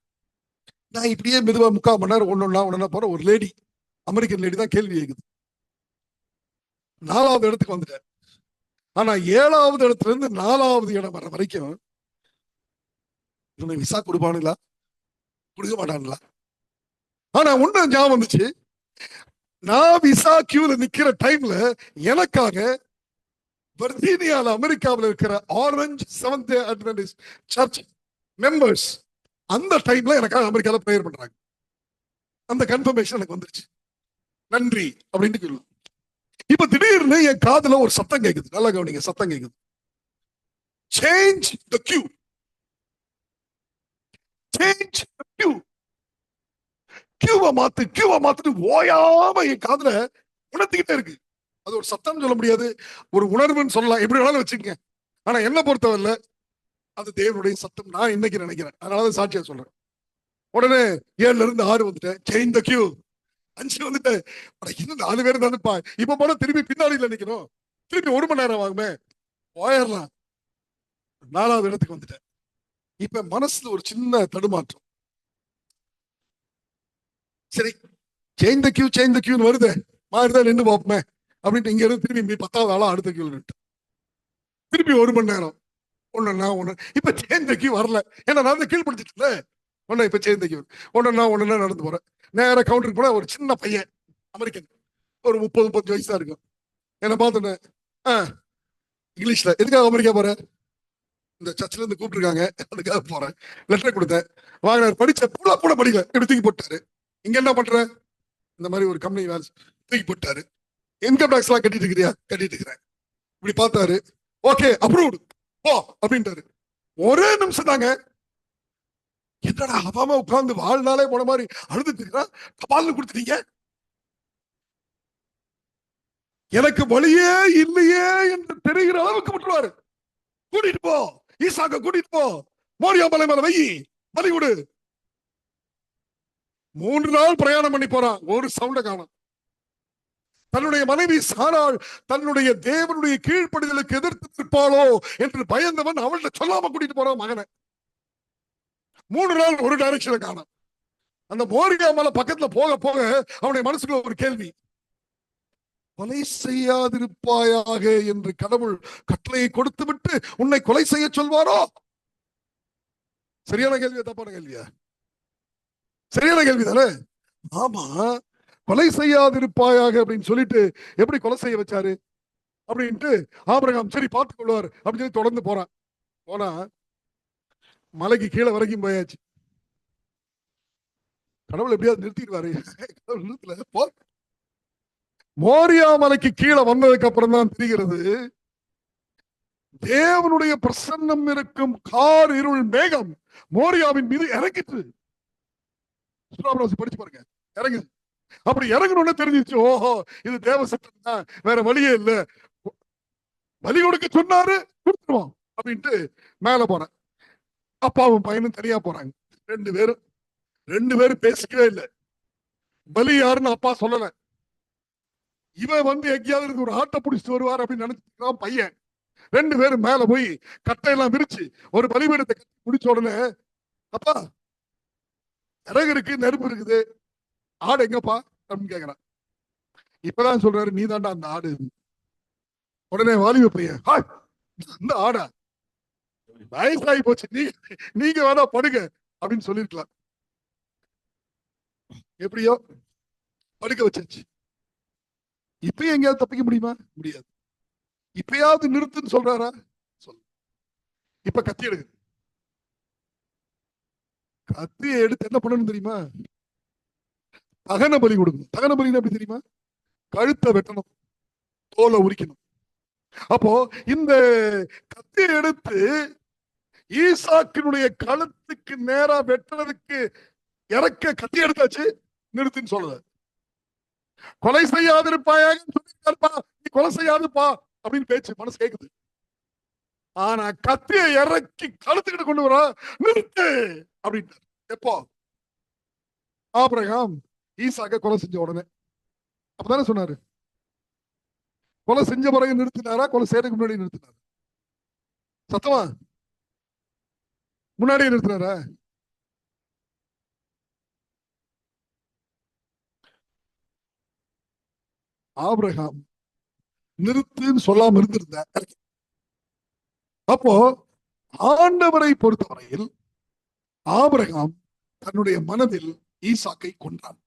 நான் இப்படியே மெதுவா 3/4 மணி நேரம் ஒன்னொன்னா போற ஒரு லேடி, அமெரிக்கன் லேடி தான் கேள்வி கேக்குது. 4வது இடத்துக்கு வந்துட்டேன். ஆனா 7வது இடத்துல இருந்து 4வது இடம் வர வரைக்கும் இவனை விசா கொடுப்பானுங்களா கொடுக்க மாட்டானுங்களா? ஆனா ஒண்ணு ஞாபகம் வந்துச்சு. நான் விசா கியூல நிக்கிற டைம்ல எனக்காக வர்ஜீனியால அமெரிக்காவில் இருக்கிற Orange Seventh Day Adventist church members அந்த டைம்ல எனக்காக அமெரிக்கால பிரேயர் பண்றாங்க. அந்த கன்ஃபர்மேஷன் எனக்கு வந்துருச்சு. நன்றி அப்படின்னு சொல்லு. இப்ப திடீர்னு என் காதுல ஒரு சத்தம் கேக்குது. நல்லா கவனிங்க, சத்தம் கேக்குது. Change the queue, change the queue, கியூவை மாத்துட்டு ஓயாம என் காதுல உணர்த்திக்கிட்டே இருக்கு. அது ஒரு சத்தம் சொல்ல முடியாது, ஒரு உணர்வுன்னு சொல்லலாம், எப்படி வேணாலும் வச்சுக்கங்க. ஆனா என்ன பொறுத்தவரை அது தேவனுடைய சத்தம் நான் இன்னைக்கு நினைக்கிறேன். அதனாலதான் சாட்சியா சொல்றேன். உடனே 7ல இருந்து 6 வந்துட்டேன். Change the Q. 5 வந்துட்டேன். இன்னும் 4 பேர் தானேப்பா. இப்ப போனா திரும்பி பின்னாடியில நிக்கணும், திரும்பி 1 மணி நேரம் ஆகுமே, போயிடலாம். 4வது இடத்துக்கு வந்துட்டேன். இப்ப மனசுல ஒரு சின்ன தடுமாற்றம். சரி, சேஞ்ச் தி கியூன்னு வருது, மாறிதான் நின்று பார்ப்போமே அப்படின்ட்டு இங்க இருந்து திரும்பி 10வது ஆளா அடுத்த கியூல நின்று திருப்பி 1 மணி நேரம் ஒண்ணு. இப்ப சேஞ்ச் தி கியூ வரல, ஏன்னா நான் கீழ் படிச்சுட்டு ஒண்ணு. இப்ப சேஞ்ச் தி கியூ ஒண்ணு நடந்து போறேன். நேர கவுண்டருக்கு போனா ஒரு சின்ன பையன், அமெரிக்கன், ஒரு 30-35 வயசா இருக்கும். என்ன பார்த்துட்டேன். இங்கிலீஷ்ல எதுக்காக அமெரிக்கா போற? இந்த சர்ச்சில் இருந்து கூப்பிட்டுருக்காங்க, அதுக்காக போறேன். லெட்டர் கொடுத்தேன், வாங்கினார். படிச்ச கூட படிக்கல, எப்படி தூக்கி போட்டாரு. இங்க என்ன பண்ற? இந்த மாதிரி ஒரு கம்பெனி வேலை, தூக்கி போட்டாரு. இன்கம் டாக்ஸ் எல்லாம் கட்டிட்டு இருக்கிறியா? கட்டிட்டு இருக்கிறேன். இப்படி பார்த்தாரு, ஓகே அப்ரூவ்டு போ அப்படின்ட்டாரு. ஒரே நிமிஷம் தாங்க. என்னடா அவாம உட்கார்ந்து வாழ்நாளே போன மாதிரி அழுதுட்டு இருக்கிறான், தபால்னு கொடுத்துட்டீங்க. எனக்கு வழியே இல்லையே என்று தெரிகிற அளவுக்கு விட்டுருவாரு. கூட்டிட்டு போ, ஈசாக்க கூட்டிட்டு போ, மோரியா மலை மேல வை, பலி கொடு. 3 நாள் பிரயாணம் பண்ணி போறான், ஒரு சவுண்ட காணோம். தன்னுடைய மனைவி சாராள் தன்னுடைய தேவனுடைய கீழ்ப்படிதலுக்கு எதிர்த்து நிற்பாளோ என்று பயந்தவன் அவள்கிட்ட சொல்லாம கூட்டிட்டு போறான் மகனை. 3 நாள் ஒரு டைரக்ஷனை காணோம். அந்த மோரியா மலை பக்கத்துல போக போக அவனுடைய மனசுக்குள்ள ஒரு கேள்வி, கொலை செய்யாதிருப்பாயாக என்று கடவுள் கட்டளையை கொடுத்து விட்டு உன்னை கொலை செய்ய சொல்வாரோ? சரியான கேள்வியா தப்பான கேள்வியா? சரியான கேள்வி தானே. ஆமா, கொலை செய்யாதிருப்பாயாக அப்படின்னு சொல்லிட்டு எப்படி கொலை செய்ய வச்சாரு அப்படின்ட்டு ஆபிரகாம் சரி பார்த்துக் கொள்வார் அப்படின்னு சொல்லி தொடர்ந்து போறான். போனா மலைக்கு கீழே வரைக்கும் போயாச்சு. கடவுள் எப்படியாவது நிறுத்திடுவாரு, நிறுத்தல. மோரியா மலைக்கு கீழே வந்ததுக்கு அப்புறம் தான் தெரிகிறது, தேவனுடைய பிரசன்னம் இருக்கும் கார் இருள் மேகம் மோரியாவின் மீது இறங்கிட்டு. படிச்சு பாருங்க, இறங்குது. அப்படி இறங்கணும்னு தெரிஞ்சிச்சு, ஓஹோ இது தேவ சட்டம் தான், வேற வழியே இல்ல, பலி கொடுக்க சொன்னாரு கொடுத்துருவோம் அப்படின்ட்டு மேல போறேன். அப்பாவும் பையனும் தனியா போறாங்க. 2 பேரும் பேசிக்கவே இல்லை. பலி யாருன்னு அப்பா சொல்லல. இவன் வந்து எங்கேயாவது இருந்து ஒரு ஆட்டை பிடிச்சிட்டு வருவார் அப்படின்னு நினைச்சுக்கிறான் பையன். 2 பேரும் மேல போய் கட்டையெல்லாம் விரிச்சு ஒரு பலிபீடத்தை கட்டி முடிச்ச உடனே, அப்பா இறகு இருக்கு, நெருப்பு இருக்குது, ஆடு எங்கப்பா அப்படின்னு கேக்குறான். இப்பதான் சொல்றாரு, நீ தாண்டா அந்த ஆடு. உடனே வாலிப பையன், "ஹாய், இந்த ஆடா, வயசாகி போச்சு, நீங்க வேணா படுங்க அப்படின்னு சொல்லிருக்கலாம். எப்படியோ படுக்க வச்சாச்சு. இப்பயும் எங்கேயாவது தப்பிக்க முடியுமா? முடியாது. இப்பயாவது நிறுத்துன்னு சொல்றாரா? சொல்ல. இப்ப கத்தி எடுக்குது. கத்தியை எடுத்து என்ன பண்ணணும் தெரியுமா? தகன பலி கொடுக்கணும். தகன பலி எப்படி தெரியுமா? கழுத்தை வெட்டணும், தோலை உரிக்கணும். அப்போ இந்த கத்தியை எடுத்து ஈசாக்கினுடைய கழுத்துக்கு நேரா வெட்டுறதுக்கு இறக்க கத்தி எடுத்தாச்சு, நிறுத்தின்னு சொல்லுது. கொலை செய்யாதிருப்பாயாக சொல்லிருக்காருப்பா, நீ கொலை செய்யாதுப்பா அப்படின்னு பேச்சு மனசு கேக்குது. ஆனா கத்தியை இறக்கி கழுத்துக்கிட்டு கொண்டு வர, நிறுத்து அப்படின்ட்டு. எப்போ? ஆபிரகாம் ஈசாக்க கொலை செஞ்ச உடனே. அப்பதானே சொன்னாரு. கொலை செஞ்ச பிறகு நிறுத்தினாரா, கொலை செய்யறதுக்கு முன்னாடி நிறுத்தினாரா? சத்தமா முன்னாடியே நிறுத்தினாரா? ஆபிரகாம் நிறுத்துன்னு சொல்லாம இருந்திருந்த, அப்போ ஆண்டவரை பொறுத்தவரையில் ஆபிரகாம் தன்னுடைய மனதில் ஈசாக்கை கொண்டான்.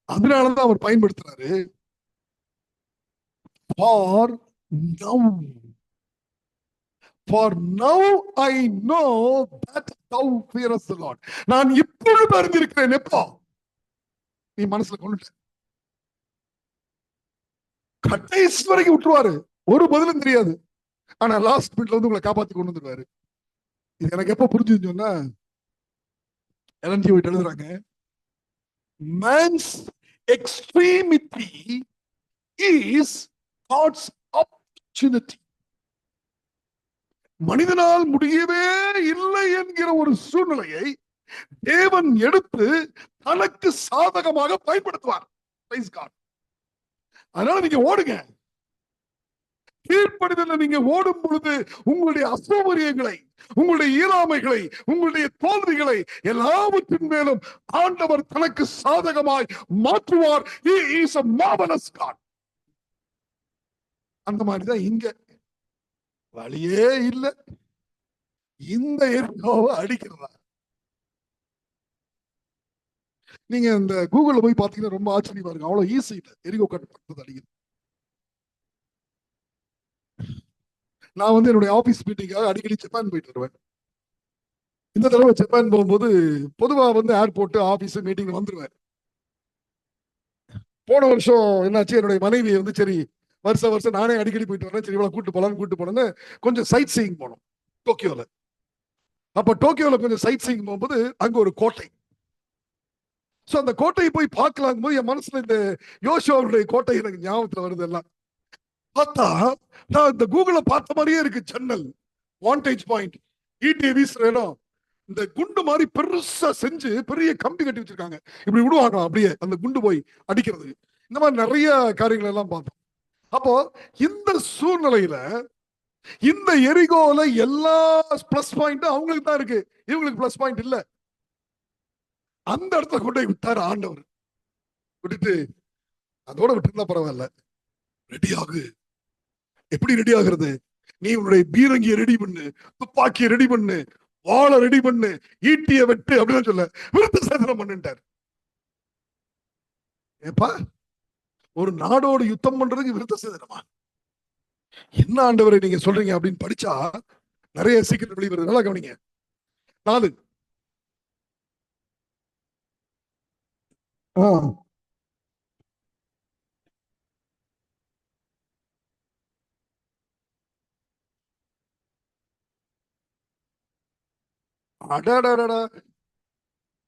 அதனாலதான் அவர் பயன்படுத்துறாரு, for now. For now I know that thou fearest the Lord. நான் இப்பொழுது அறிந்திருக்கிறேன். எப்போ? நீ மனசுல கொண்டுட்ட. கடைசி வரைக்கும் விட்டுருவாரு, ஒரு பதிலும் தெரியாது. ஆனா லாஸ்ட் மினிட்ல வந்து உங்களை காப்பாத்தி கொண்டு வந்துருவாரு. இது எனக்கு எப்ப புரிஞ்சுன்னு சொன்னா, எலன்ஜி போயிட்டு எழுதுறாங்க, man's extremity is God's opportunity. மனிதனால் முடியவே இல்லை என்கிற ஒரு சூழ்நிலையை தேவன் எடுத்து தனக்கு சாதகமாக பயன்படுத்துவார். அதனால நீங்க ஓடுங்க. கீழ்ப்படிதல நீங்க ஓடும் பொழுது உங்களுடைய அசௌகரியங்களை, உங்களுடைய இயலாமைகளை, உங்களுடைய தோல்விகளை எல்லாவற்றின் மேலும் ஆண்டவர் தனக்கு சாதகமாய் மாற்றுவார். He is a marvelous God. அந்த மாதிரிதான் இங்க வழியே இல்லை, இந்த எரிகோவை அடிக்கிறதா. நீங்க இந்த கூகுள்ல போய் பாத்தீங்கன்னா ரொம்ப ஆச்சரியமா இருக்கு. அவ்வளவு ஈஸி இல்லை எரிகோ கட்டுறது அடிக்கிறது. நான் வந்து என்னுடைய ஆபீஸ் மீட்டிங்காக அடிக்கடி ஜப்பான் போயிட்டு வருவேன். இந்த தடவை ஜப்பான் போகும்போது பொதுவா வந்து ஏர்போர்ட் ஆபீஸ் மீட்டிங் வந்துருவேன். போன வருஷம் என்னாச்சு, என்னுடைய மனைவி வந்து சரி வருஷம் நானே அடிக்கடி போயிட்டு வரேன், சரி இவ்வளவு கூட்டு போனேன்னு கொஞ்சம் சைட் சீயிங் போனோம் டோக்கியோல. அப்ப டோக்கியோல கொஞ்சம் சைட் சீயிங் போகும்போது அங்க ஒரு கோட்டை. சோ அந்த கோட்டையை போய் பார்க்கலாம் போது என் மனசுல இந்த யோசுவாவுடைய கோட்டை எனக்கு ஞாபகத்துல வருது. எல்லாம் பார்த்தா நான் இந்த கூகுள பார்த்த மாதிரியே இருக்கு. ஜன்னல், வாண்டேஜ் பாயிண்ட், ஈட்டி வீசுற இடம், இந்த குண்டு மாதிரி பெருசா செஞ்சு பெரிய கம்பி கட்டி வச்சிருக்காங்க. இப்படி விடுவாங்க அப்படியே அந்த குண்டு போய் அடிக்கிறது. இந்த மாதிரி நிறைய காரியங்கள் எல்லாம் பார்த்தோம். அப்போ இந்த சூழ்நிலையில இந்த எரிகோல எல்லா பிளஸ் பாயிண்ட் அவங்களுக்கு தான் இருக்கு, இவங்களுக்கு பிளஸ் பாயிண்ட் இல்ல. அந்த இடத்துல கொண்டு போய் விட்டாரு ஆண்டவர். விட்டுட்டு அதோட விட்டுருந்தா பரவாயில்ல, ரெடி ஆகு. எப்படி ரெடி ஆகுறது? நீ உன்னுடைய பீரங்கியை ரெடி பண்ணு, துப்பாக்கியை ரெடி பண்ணு, வாழை ரெடி பண்ணு, ஈட்டிய வெட்டு அப்படின்னு சொல்ல விருத்த சேதனம் பண்ணுட்டார். ஏப்பா, ஒரு நாடோடு யுத்தம் பண்றதுக்கு விருத்த சேதனமா? என்ன ஆண்டவரை நீங்க சொல்றீங்க அப்படின்னு படிச்சா நிறைய சீக்கிரம் வெளிவருது. நல்லா கவனிங்க. 4 அடடடடா,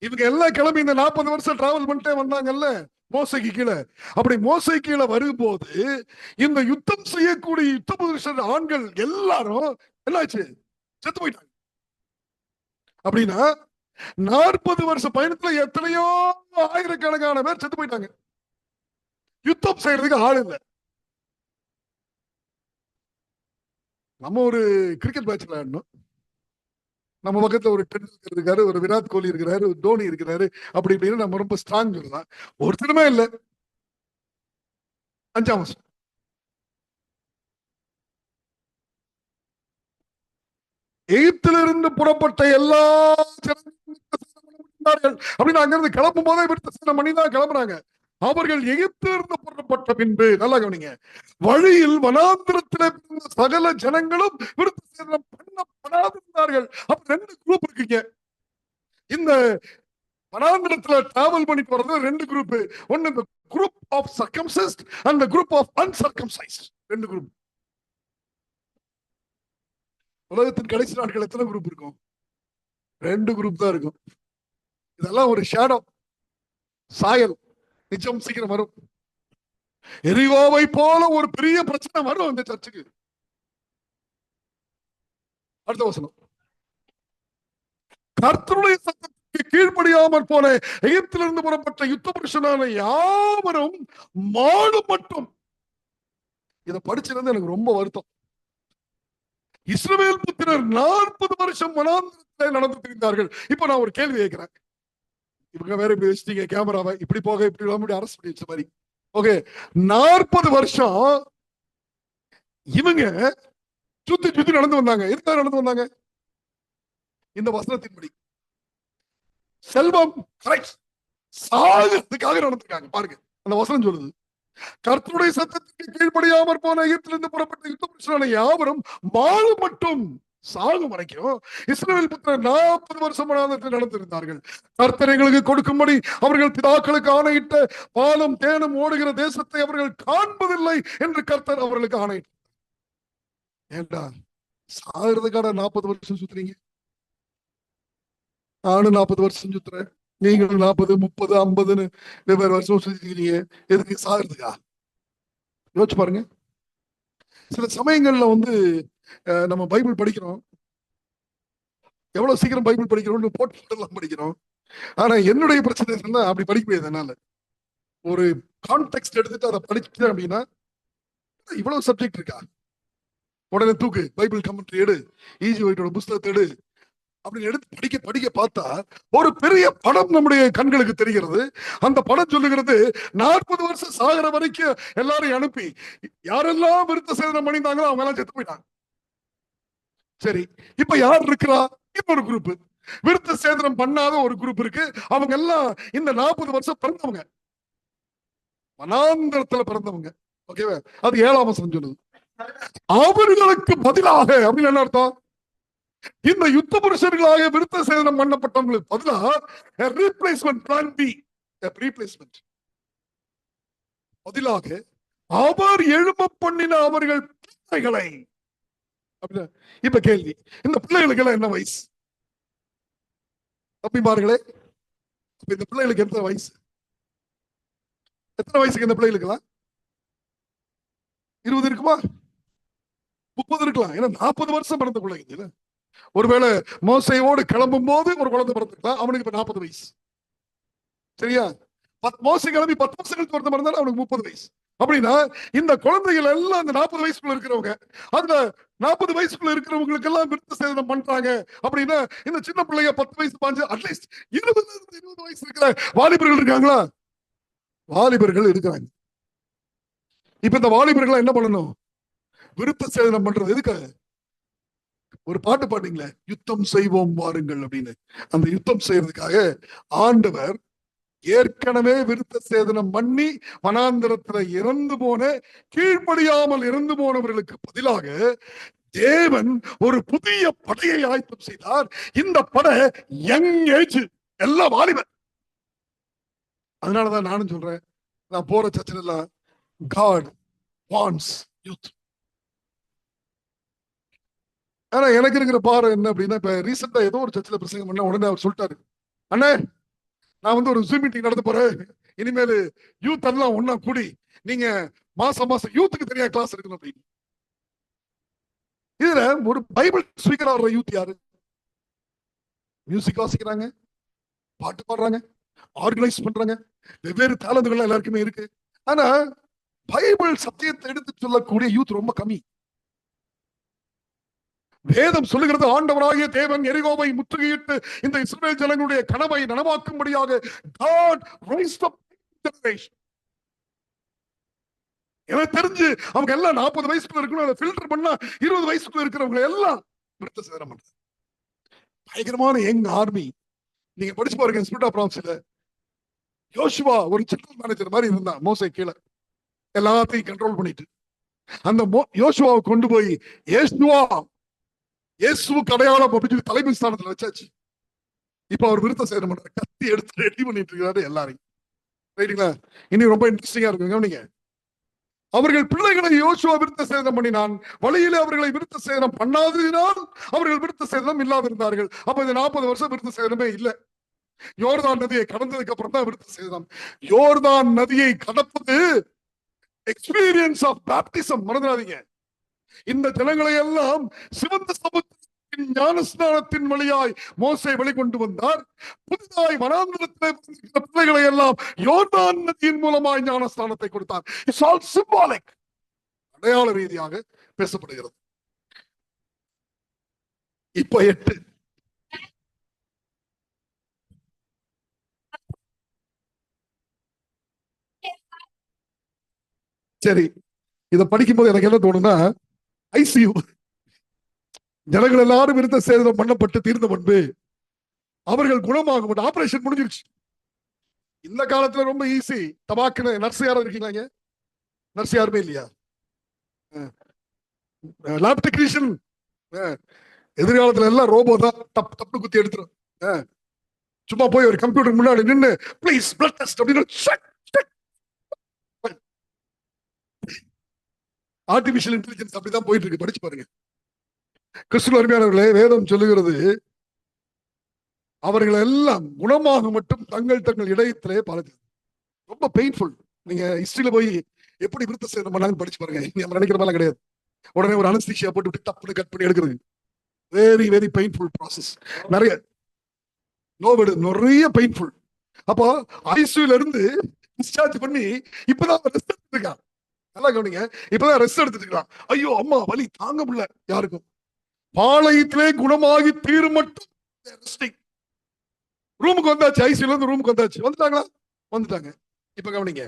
இவங்க எல்லாம் கிளம்பி இந்த 40 வருஷம் டிராவல் பண்ணிட்டே வந்தாங்கல்ல மோசைக்கு கீழே. அப்படி மோசை கீழே வரும்போது இந்த யுத்தம் செய்யக்கூடிய யுத்த புருஷர் ஆண்கள் எல்லாரும் என்னாச்சு? செத்து போயிட்டாங்க. அப்படின்னா 40 வருஷ பயணத்துல எத்தனையோ ஆயிரக்கணக்கான பேர் செத்து போயிட்டாங்க. யுத்தம் செய்யறதுக்கு ஆள் இல்லை. நம்ம ஒரு கிரிக்கெட் மேட்ச் விளையாடணும், நம்ம பக்கத்துல ஒரு டெண்டுல்கர் இருக்காரு, ஒரு விராட் கோலி இருக்கிறாரு, ஒரு தோனி இருக்கிறாரு, அப்படி இப்படின்னு நம்ம ரொம்ப ஸ்ட்ராங் சொல்லலாம். ஒருத்தருமே இல்லை. 5ஆம் வசனம். எகிப்திலிருந்து புறப்பட்ட எல்லா ஜனங்களும் அப்படின்னு அங்கிருந்து கிளம்பும் போதே விருத்தசேதனம் பண்ணி தான் கிளம்புறாங்க. அவர்கள் எகிப்திலிருந்து புறப்பட்ட பின்பு, நல்லா கவனிங்க, வழியில் வனாந்திரத்தில் இருந்த சகல ஜனங்களும் விருத்தசேதனம் பண்ணப்படாதிருந்தார்கள். அப்ப 2 குரூப் இருக்குங்க. இந்த வனாந்திரத்துல டிராவல் பண்ணிட்டு வர்றது 2 குரூப். ஒன்னு இந்த group of circumcised and group of uncircumcised. 2 group. உலகத்தின் கடைசி நாட்கள் எத்தனை குரூப் இருக்கும்? 2 குரூப் தான் இருக்கும். இதெல்லாம் ஒரு ஷேடோ, சாயல். நிச்சயம் சீக்கிரம் வரும். எரிகோவை போல ஒரு பெரிய பிரச்சனை வரும் இந்த சர்ச்சுக்கு. அடுத்த வசனம். கர்த்தருடைய சத்தத்துக்கு கீழ்ப்படியாமல் போன எகிப்திலிருந்து புறப்பட்ட யுத்த புருஷனான யாவரும் மாடு மட்டும். இதை படிச்சிருந்து எனக்கு ரொம்ப வருத்தம். இஸ்ரவேல் புத்திரர் 40 வருஷம் வனாந்திரத்தில் நடந்து திரிந்தார்கள். இப்ப நான் ஒரு கேள்வி கேட்கிறேன். இவங்க வேற இப்படி வச்சுட்டீங்க கேமராவை, இப்படி போக இப்படி அரசு பண்ணி வச்ச மாதிரி. ஓகே, 40 வருஷம் இவங்க சுத்தி சுத்தி நடந்து வந்தாங்க. எதுக்காக நடந்து வந்தாங்க? இந்த வசனத்தின்படி செல்வம் கரெக்ட் சாகிறதுக்காக நடந்திருக்காங்க. பாருங்க, அந்த வசனம் சொல்லுது, கர்த்தருடைய சத்தத்துக்கு கீழ்ப்படியாமற் போன எகிப்திலிருந்து புறப்பட்ட யுத்த புருஷனான யாவரும் மாடு மட்டும் சாகும் வரைக்கும் இஸ்ரவேல் புத்திரர் 40 வருஷம் வனாந்திரத்தில் நடந்திருந்தார்கள். கர்த்தர் எங்களுக்கு கொடுக்கும்படி அவர்கள் பிதாக்களுக்கு ஆணையிட்ட பாலும் தேனும் ஓடுகிற தேசத்தை அவர்கள் காண்பதில்லை என்று கர்த்தர் அவர்களுக்கு ஆணையிட்டார். ஏண்டா சாகிறதுக்கான 40 வருஷம் சுத்துறீங்க? நானும் 40 வருஷம் சுத்துறேன், நீங்களும் 40, 30, 50 வெவ்வேறு வருஷம் சுத்திக்கிறீங்க. எதுக்கு? சாகிறதுக்கா? யோசிச்சு பாருங்க. சில சமயங்கள்ல நம்ம பைபிள் படிக்கிறோம், எவ்வளவு சீக்கிரம் பைபிள் படிக்கிறோம்னு போட்டுலாம் படிக்கிறோம். ஆனா என்னுடைய பிரச்சனை என்ன, அப்படி படிக்க முடியாது என்னால. ஒரு கான்டெக்ஸ்ட் எடுத்துட்டு அதை படிக்கிறேன் அப்படின்னா, இவ்வளவு சப்ஜெக்ட் இருக்கா, உடனே தூக்கு பைபிள் கமெண்ட்ரி எடு, ஈஜி ஒயிட்டோட புஸ்தகத்தை எடு அப்படின்னு எடுத்து படிக்க படிக்க பார்த்தா ஒரு பெரிய படம் நம்முடைய கண்களுக்கு தெரிகிறது. அந்த படம் சொல்லுகிறது 40 வருஷம் சாகிற வரைக்கும் எல்லாரையும் அனுப்பி யாரெல்லாம் விருத்தசேதனம் பண்ணியிருந்தாங்களோ அவங்க எல்லாம் செத்து போயிட்டாங்க. சரி, இப்ப யார் இருக்கிறா? இன்னொரு குரூப். விருத்தசேதனம் பண்ணாத ஒரு குரூப் இருக்கு. அவங்க எல்லாம் இந்த 40 வருஷம் பிறந்தவங்க, வனாந்திரத்துல பிறந்தவங்க. ஓகேவா? அது 7ஆம் வசனம் சொல்லுது. அவர்களுக்கு பதிலாக அப்படின்னு என்ன அர்த்தம்? இந்த யுத்த புருஷர்களாக விருத்தசேதனம் பண்ணப்பட்டவங்களுக்கு பதிலாக ரீப்ளேஸ்மெண்ட் பிளான் பி, ரீப்ளேஸ்மெண்ட் பதிலாக அவர் எழுப்ப பண்ணின அவர்கள் பிள்ளைகளை. இப்ப கேள்வி, இந்த பிள்ளைகளுக்கு எல்லாம் என்ன வயசு? தம்பிமார்களே, இந்த பிள்ளைகளுக்கு எத்தனை வயசு? எத்தனை வயசுக்கு இந்த பிள்ளைகளுக்கெல்லாம்? 20 இருக்குமா? 30 இருக்கலாம். ஏன்னா 40 வருஷம் பிறந்த பிள்ளைங்க. ஒருவேளை மோசையோடு கிளம்பும் போது ஒரு குழந்தை பிறந்திருக்கலாம், அவனுக்கு இப்ப 40 வயசு. சரியா? மோசை கிளம்பி 10 வருஷங்களுக்கு ஒருத்தர் பிறந்தாலும் அவனுக்கு 30 வயசு. அப்படின்னா இந்த குழந்தைகள் எல்லாம் அந்த 40 வயசுக்குள்ள இருக்கிறவங்க. அதுல 40 வயசுக்குள்ள இருக்கிறவங்களுக்கு எல்லாம் விருத்தசேதனம் பண்றாங்க அப்படின்னா இந்த சின்ன பிள்ளைங்க 10 வயசு 5, அட்லீஸ்ட் 20 வயசு இருக்கிற வாலிபர்கள் இருக்காங்களா? வாலிபர்கள் இருக்கிறாங்க. இப்ப இந்த வாலிபர்கள் என்ன பண்ணணும்? விருத்தசேதனம் பண்றது எதுக்காக? ஒரு பாட்டு பாட்டீங்களே, யுத்தம் செய்வோம் வாருங்கள் அப்படின்னு. அந்த யுத்தம் செய்யறதுக்காக ஆண்டவர் ஏற்கனவே விருத்தசேதனம் பண்ணி வனாந்திரத்துல இறந்து போன, கீழ்ப்படியாமல் இறந்து போனவர்களுக்கு பதிலாக தேவன் ஒரு புதிய படையை ஆயத்தம் செய்தார். இந்த படை யங் ஏஜ், எல்லாம் வாலிபர். அதனாலதான் நானும் சொல்றேன், நான் போற சர்ச்சில் எல்லாம் God wants youth. ஆனா எனக்கு இருக்கிற பாரம் என்ன அப்படின்னா, இப்ப ரீசெண்டா ஏதோ ஒரு சர்ச்சில் பிரசங்கம் பண்ண உடனே அவர் சொல்லிட்டாரு, அண்ணே நான் ஒரு ஜூம் மீட்டிங் நடத்த போறேன், இனிமேல் யூத் எல்லாம் ஒன்னா கூடி நீங்க மாசம் யூத்துக்கு தனியா கிளாஸ் எடுக்கணும் அப்படின்னு. இதுல ஒரு பைபிள் ஸ்பீக்கர் ஆகிற யூத் யாரு? மியூசிக் வாசிக்கிறாங்க, பாட்டு பாடுறாங்க, ஆர்கனைஸ் பண்றாங்க, வெவ்வேறு தாளந்துகள் எல்லாருக்குமே இருக்கு. ஆனா பைபிள் சத்தியத்தை எடுத்து சொல்லக்கூடிய யூத் ரொம்ப கம்மி. வேதம் சொல்லுகிறது, ஆண்டவராகிய தேவன் எரிகோவை முற்றுகையிட்டு இந்த இஸ்ரவேல் ஜனங்களுடைய கனவை நனவாக்கும்படியாக God raised up generation. எனக்கு தெரிஞ்சு அவங்க எல்லாம் 40 வயசுக்குள்ள இருக்கணும், அதை ஃபில்டர் பண்ணா 20 வயசுக்குள்ள இருக்கிறவங்க எல்லாம் விருத்த சேதனம் பண்றது. பயங்கரமான யங் ஆர்மி. நீங்க படிச்சு பாருங்க ஸ்பிரிட் ஆஃப் ப்ராப்ஸில். யோசுவா ஒரு ஜெனரல் மேனேஜர் மாதிரி இருந்தான் மோசே கீழே, எல்லாத்தையும் கண்ட்ரோல் பண்ணிட்டு. அந்த யோசுவாவை கொண்டு போய் இயேசுவுக்கு அடையாளம் அப்படின்னு சொல்லி தலைமை ஸ்தானத்துல வச்சாச்சு. இப்ப அவர் விருத்த சேதனம் பண்ற கத்தி எடுத்து ரெடி பண்ணிட்டு இருக்காரு எல்லாரையும். ரைட்டுங்களா? இனி ரொம்ப இன்ட்ரெஸ்டிங்கா இருக்குங்க. நீங்க அவர்கள் பிள்ளைகளை யோசுவா விருத்த சேதனம் பண்ணினான், வழியிலே அவர்களை விருத்த சேதனம் பண்ணாததினால் அவர்கள் விருத்த சேதனம் இல்லாதிருந்தார்கள். அப்ப இந்த 40 வருஷம் விருத்த சேதனமே இல்லை. யோர்தான் நதியை கடந்ததுக்கு அப்புறம் தான் விருத்த சேதனம். யோர்தான் நதியை கடப்பது எக்ஸ்பீரியன்ஸ் ஆஃப் பேப்டிசம். மறந்துடாதீங்க. இந்த ஜனங்களை எல்லாம் சிவந்த சமுத்திரத்தின் ஞானஸ்நானத்தின் வழியாய் மோசே வெளிக்கொண்டு வந்தார். புதிதாய் வனாந்திரத்தில் பிள்ளைகளை எல்லாம் யோர்தான் நதியின் மூலமாய் ஞானஸ்நானத்தை கொடுத்தார். இட்ஸ் ஆல் சிம்பாலிக், அடையாள ரீதியாக பேசப்படுகிறது. இப்ப 8 சரி, இதை படிக்கும் போது எனக்கு என்ன தோணுன்னா, ஐசியூ ஜனங்கள் எல்லாரும் விருத்த சேதனம் பண்ணப்பட்டு தீர்ந்த முன்பு அவர்கள் குணமாக ஆபரேஷன் முடிஞ்சிருச்சு. இந்த காலத்துல ரொம்ப ஈஸி. தபாக்குன்னு நர்ஸ் யாரும் இருக்கீங்க? நர்ஸ் யாருமே இல்லையா? Lab technician. எதிர்காலத்துல எல்லாம் ரோபோ தான் தப்பு தப்பு குத்தி எடுத்துரும். சும்மா போய் ஒரு கம்ப்யூட்டர் முன்னாடி நின்று ப்ளீஸ் பிளட் டெஸ்ட் அப்படின்னு ஆர்டிபிஷியல் இன்டெலிஜென்ஸ் அப்படிதான் போயிட்டு இருக்கு. படிச்சு பாருங்க. கிறிஸ்துவ அருமையானவர்களே, வேதம் சொல்லுகிறது அவர்கள் எல்லாம் குணமாக மட்டும் தங்கள் இதயத்திலே பழகு. ரொம்ப பெயின்ஃபுல். நீங்க ஹிஸ்டரியில போய் எப்படி விருத்த சேதனம் பண்ணாங்கன்னு படிச்சு பாருங்க. நம்ம நினைக்கிற மாதிரி கிடையாது. உடனே ஒரு அனஸ்தீசியா போட்டு தப்புன்னு கட் பண்ணி எடுக்கிறது. Very very painful process. நிறைய நிறைய பெயின்ஃபுல். அப்போ ஐசியூல இருந்து டிஸ்சார்ஜ் பண்ணி இப்பதான் ரெஸ்ட் எடுத்துட்டு இருக்கான். நல்லா கவனிங்க, இப்பதான் ரெஸ்ட் எடுத்துட்டு இருக்கான். ஐயோ அம்மா வலி தாங்க முடியல யாருக்கும். பாளையத்திலே குணமாகி தீர் மட்டும் ரூமுக்கு வந்தாச்சு. ஐசியூல இருந்து ரூமுக்கு வந்தாச்சு. வந்துட்டாங்களா? வந்துட்டாங்க. இப்ப கவனிங்க.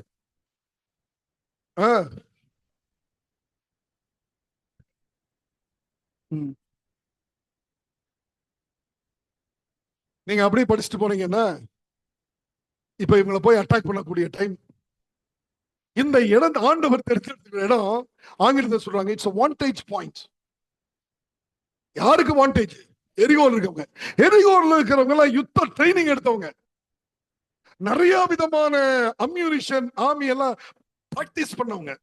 நீங்க அப்படியே படிச்சுட்டு போனீங்கன்னா இப்ப இவங்களை போய் அட்டாக் பண்ணக்கூடிய டைம். இந்த இடம் ஆண்டவர் தெரிஞ்சிருக்கிற இடம் ஆங்கிலத்தில் சொல்றாங்க இட்ஸ் a vantage point. யாருக்கு வாண்டேஜ்? எரிகோல் இருக்கவங்க. எரிகோல் இருக்கிறவங்க எல்லாம் யுத்த ட்ரைனிங் எடுத்தவங்க, நிறைய விதமான அம்யூனிஷன் ஆர்மி எல்லாம் பிராக்டிஸ் பண்ணவங்க.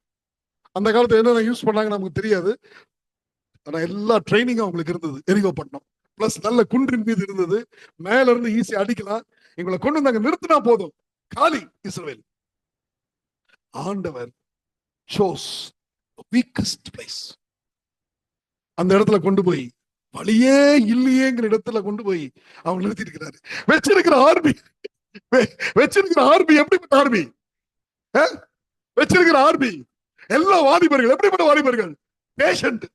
அந்த காலத்துல என்னென்ன யூஸ் பண்ணாங்க நமக்கு தெரியாது. ஆனா எல்லா ட்ரைனிங்கும் அவங்களுக்கு இருந்தது. எரிகோ பட்டணம் பிளஸ் நல்ல குன்றின் மீது இருந்தது. மேல இருந்து ஈஸி அடிக்கலாம். எங்களை கொண்டு வந்தாங்க, நிறுத்தினா போதும் காலி இஸ்ரவேல். ஆண்டவர் chose the weakest place. அந்த இடத்துல கொண்டு போய் வழியே இல்லையேங்கிற இடத்துல கொண்டு போய் அவங்க நிறுத்தி இருக்கிறாரு. வச்சிருக்கிற ஆர்மி எப்படிப்பட்ட ஆர்மி? வச்சிருக்கிற ஆர்மி எல்லா வாலிபர்கள் எப்படிப்பட்ட வாலிபர்கள்? பேஷண்ட்.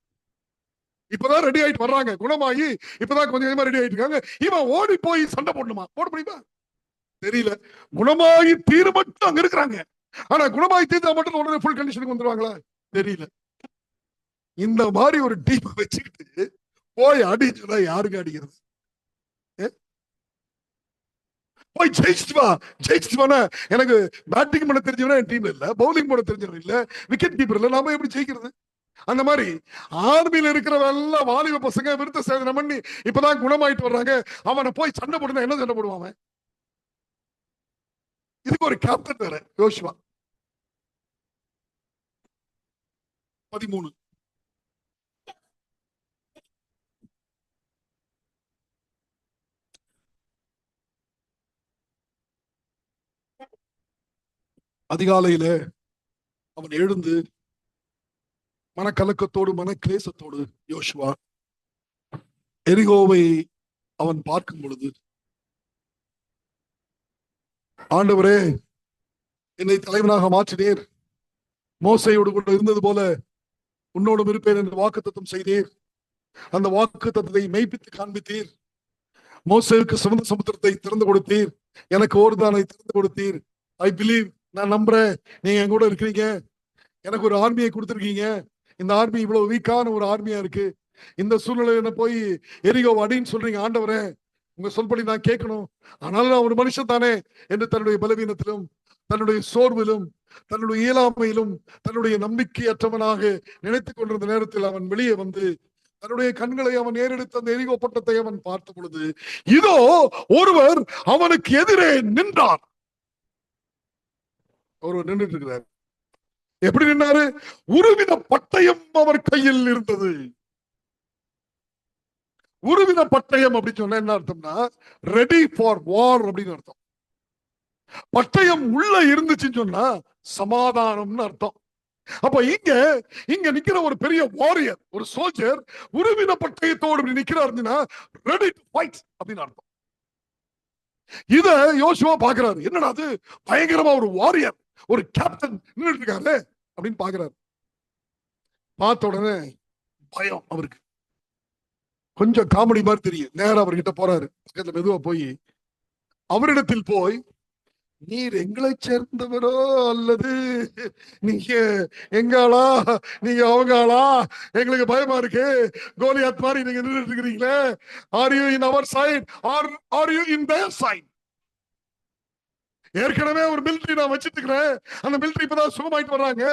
இப்பதான் ரெடி ஆயிட்டு வர்றாங்க, குணமாகி இப்பதான் கொஞ்சம் கொஞ்சமா ரெடி ஆயிட்டு இருக்காங்க. இவன் ஓடி போய் சண்டை போடணுமா? போட முடியுமா? தெரியல. குணமாகி தீர மட்டும் அங்க இருக்கிறாங்க. ஆனா குணமாகி தீர்த்தா மட்டும் உடனே ஃபுல் கண்டிஷனுக்கு வந்துருவாங்களா? தெரியல. இந்த மாதிரி ஒரு டீம் வச்சுக்கிட்டு போய் அடிச்சுனா யாருக்கு அடிக்கிறது? போய் ஜெயிச்சுட்டு வா. ஜெயிச்சுட்டு வானா எனக்கு பேட்டிங் பண்ண தெரிஞ்சவனா என் டீம்ல இல்ல, பவுலிங் போட தெரிஞ்சவன் இல்ல, விக்கெட் கீப்பர் இல்ல, நாம எப்படி ஜெயிக்கிறது? அந்த மாதிரி ஆர்மியில இருக்கிறவங்க வாலிப பசங்க விருத்த சேதனம் பண்ணி இப்பதான் குணமாயிட்டு வர்றாங்க. அவனை போய் சண்டை போடுனா என்ன சண்டை போடுவான்? இதுக்கு ஒரு கேப்டன் வேற. யோசுவா 13. அதிகாலையில அவன் எழுந்து மனக்கலக்கத்தோடு மனக்லேசத்தோடு யோசுவா எரிகோவை அவன் பார்க்கும் பொழுது, ஆண்டவரே என்னை தலைவனாக மாற்றினீர், மோசையோடு கூட இருந்தது போல உன்னோடும் இருப்பேன் என்று வாக்குத்தத்தம் செய்தீர். அந்த வாக்குத்தத்தத்தை மெய்ப்பித்து காண்பித்தீர். மோசேவுக்கு சிவந்த சமுத்திரத்தை திறந்து கொடுத்தீர், எனக்கு ஓர்தானை திறந்து கொடுத்தீர். ஐ பிலீவ், நான் நம்புறேன் நீங்க என் கூட இருக்கிறீங்க. எனக்கு ஒரு ஆர்மியை கொடுத்துருக்கீங்க, இந்த ஆர்மி இவ்வளவு வீக்கான ஒரு ஆர்மியா இருக்கு, இந்த சூழ்நிலையில போய் எரிகோ அடின்னு சொல்றீங்க ஆண்டவரே, உங்க சொல்படி நான் கேட்கணும், ஆனாலும் நான் ஒரு மனுஷன் தானே என்று தன்னுடைய பலவீனத்திலும் தன்னுடைய சோர்விலும் தன்னுடைய இயலாமையிலும் தன்னுடைய நம்பிக்கையற்றவனாக நினைத்துக் கொண்டிருந்த நேரத்தில் அவன் வெளியே வந்து தன்னுடைய கண்களை அவன் ஏறெடுத்த அந்த எரிகோ பட்டத்தை அவன் பார்த்த பொழுது இதோ ஒருவர் அவனுக்கு எதிரே நின்றார். ஒருவர் நின்றுட்டு இருக்கிறார். எப்படி நின்றாரு? உருவின பட்டயம் அவர் கையில் இருந்தது. உருவின பட்டயம் அப்படின்னு சொன்னா என்ன அர்த்தம்னா ரெடி ஃபார் வார் அப்படின்னு அர்த்தம். பட்டயம் உள்ள இருந்துச்சுன்னு சொன்னா சமாதானம்னு அர்த்தம். அப்ப இங்க நிக்கிற ஒரு பெரிய வாரியர், ஒரு சோல்ஜர் உருவின பட்டயத்தோடு நிக்கிறாருன்னா ரெடி டு ஃபைட் அப்படின்னு அர்த்தம். இத யோசுவா பாக்குறாரு. என்னடா அது பயங்கரமா ஒரு வாரியர், ஒரு கேப்டன் நின்றுட்டு இருக்காரு அப்படின்னு பாக்குறாரு. பார்த்த உடனே பயம் அவருக்கு. கொஞ்சம் காமெடி மாதிரி தெரியும். நேரம் அவர்கிட்ட போறாரு. பக்கத்துல மெதுவா போய் அவரிடத்தில் போய், நீர் எங்களை சேர்ந்தவரோ அல்லது நீங்க எங்காளா, நீங்க அவங்காளா, எங்களுக்கு பயமா இருக்கு, கோலியாத் மாதிரி நீங்க நின்றுட்டு இருக்கிறீங்களே, are you in our side are you in their side? ஏற்கனவே ஒரு மிலிட்டரி நான் வச்சிட்டு இருக்கிறேன், அந்த மிலிட்டரி இப்பதான் சுகமாயிட்டு வர்றாங்க,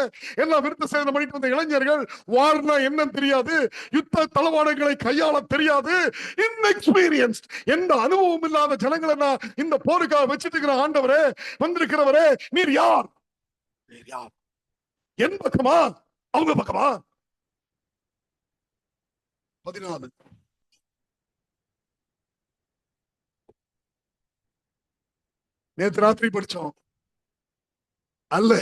எல்லாம் விருத்த சேதனம் பண்ணிட்டு வந்த இளைஞர்கள், வார்னா என்னன்னு தெரியாது, யுத்த தளவாடங்களை கையாள தெரியாது, இன்எக்ஸ்பீரியன்ஸ், எந்த அனுபவம் இல்லாத ஜனங்களை நான் இந்த போருக்காக வச்சிட்டு இருக்கிற ஆண்டவரே, வந்திருக்கிறவரே, நீர் யார்? யார்? என் பக்கமா அவங்க பக்கமா? 14 நேற்று ராத்திரி படிச்சோம். அல்ல,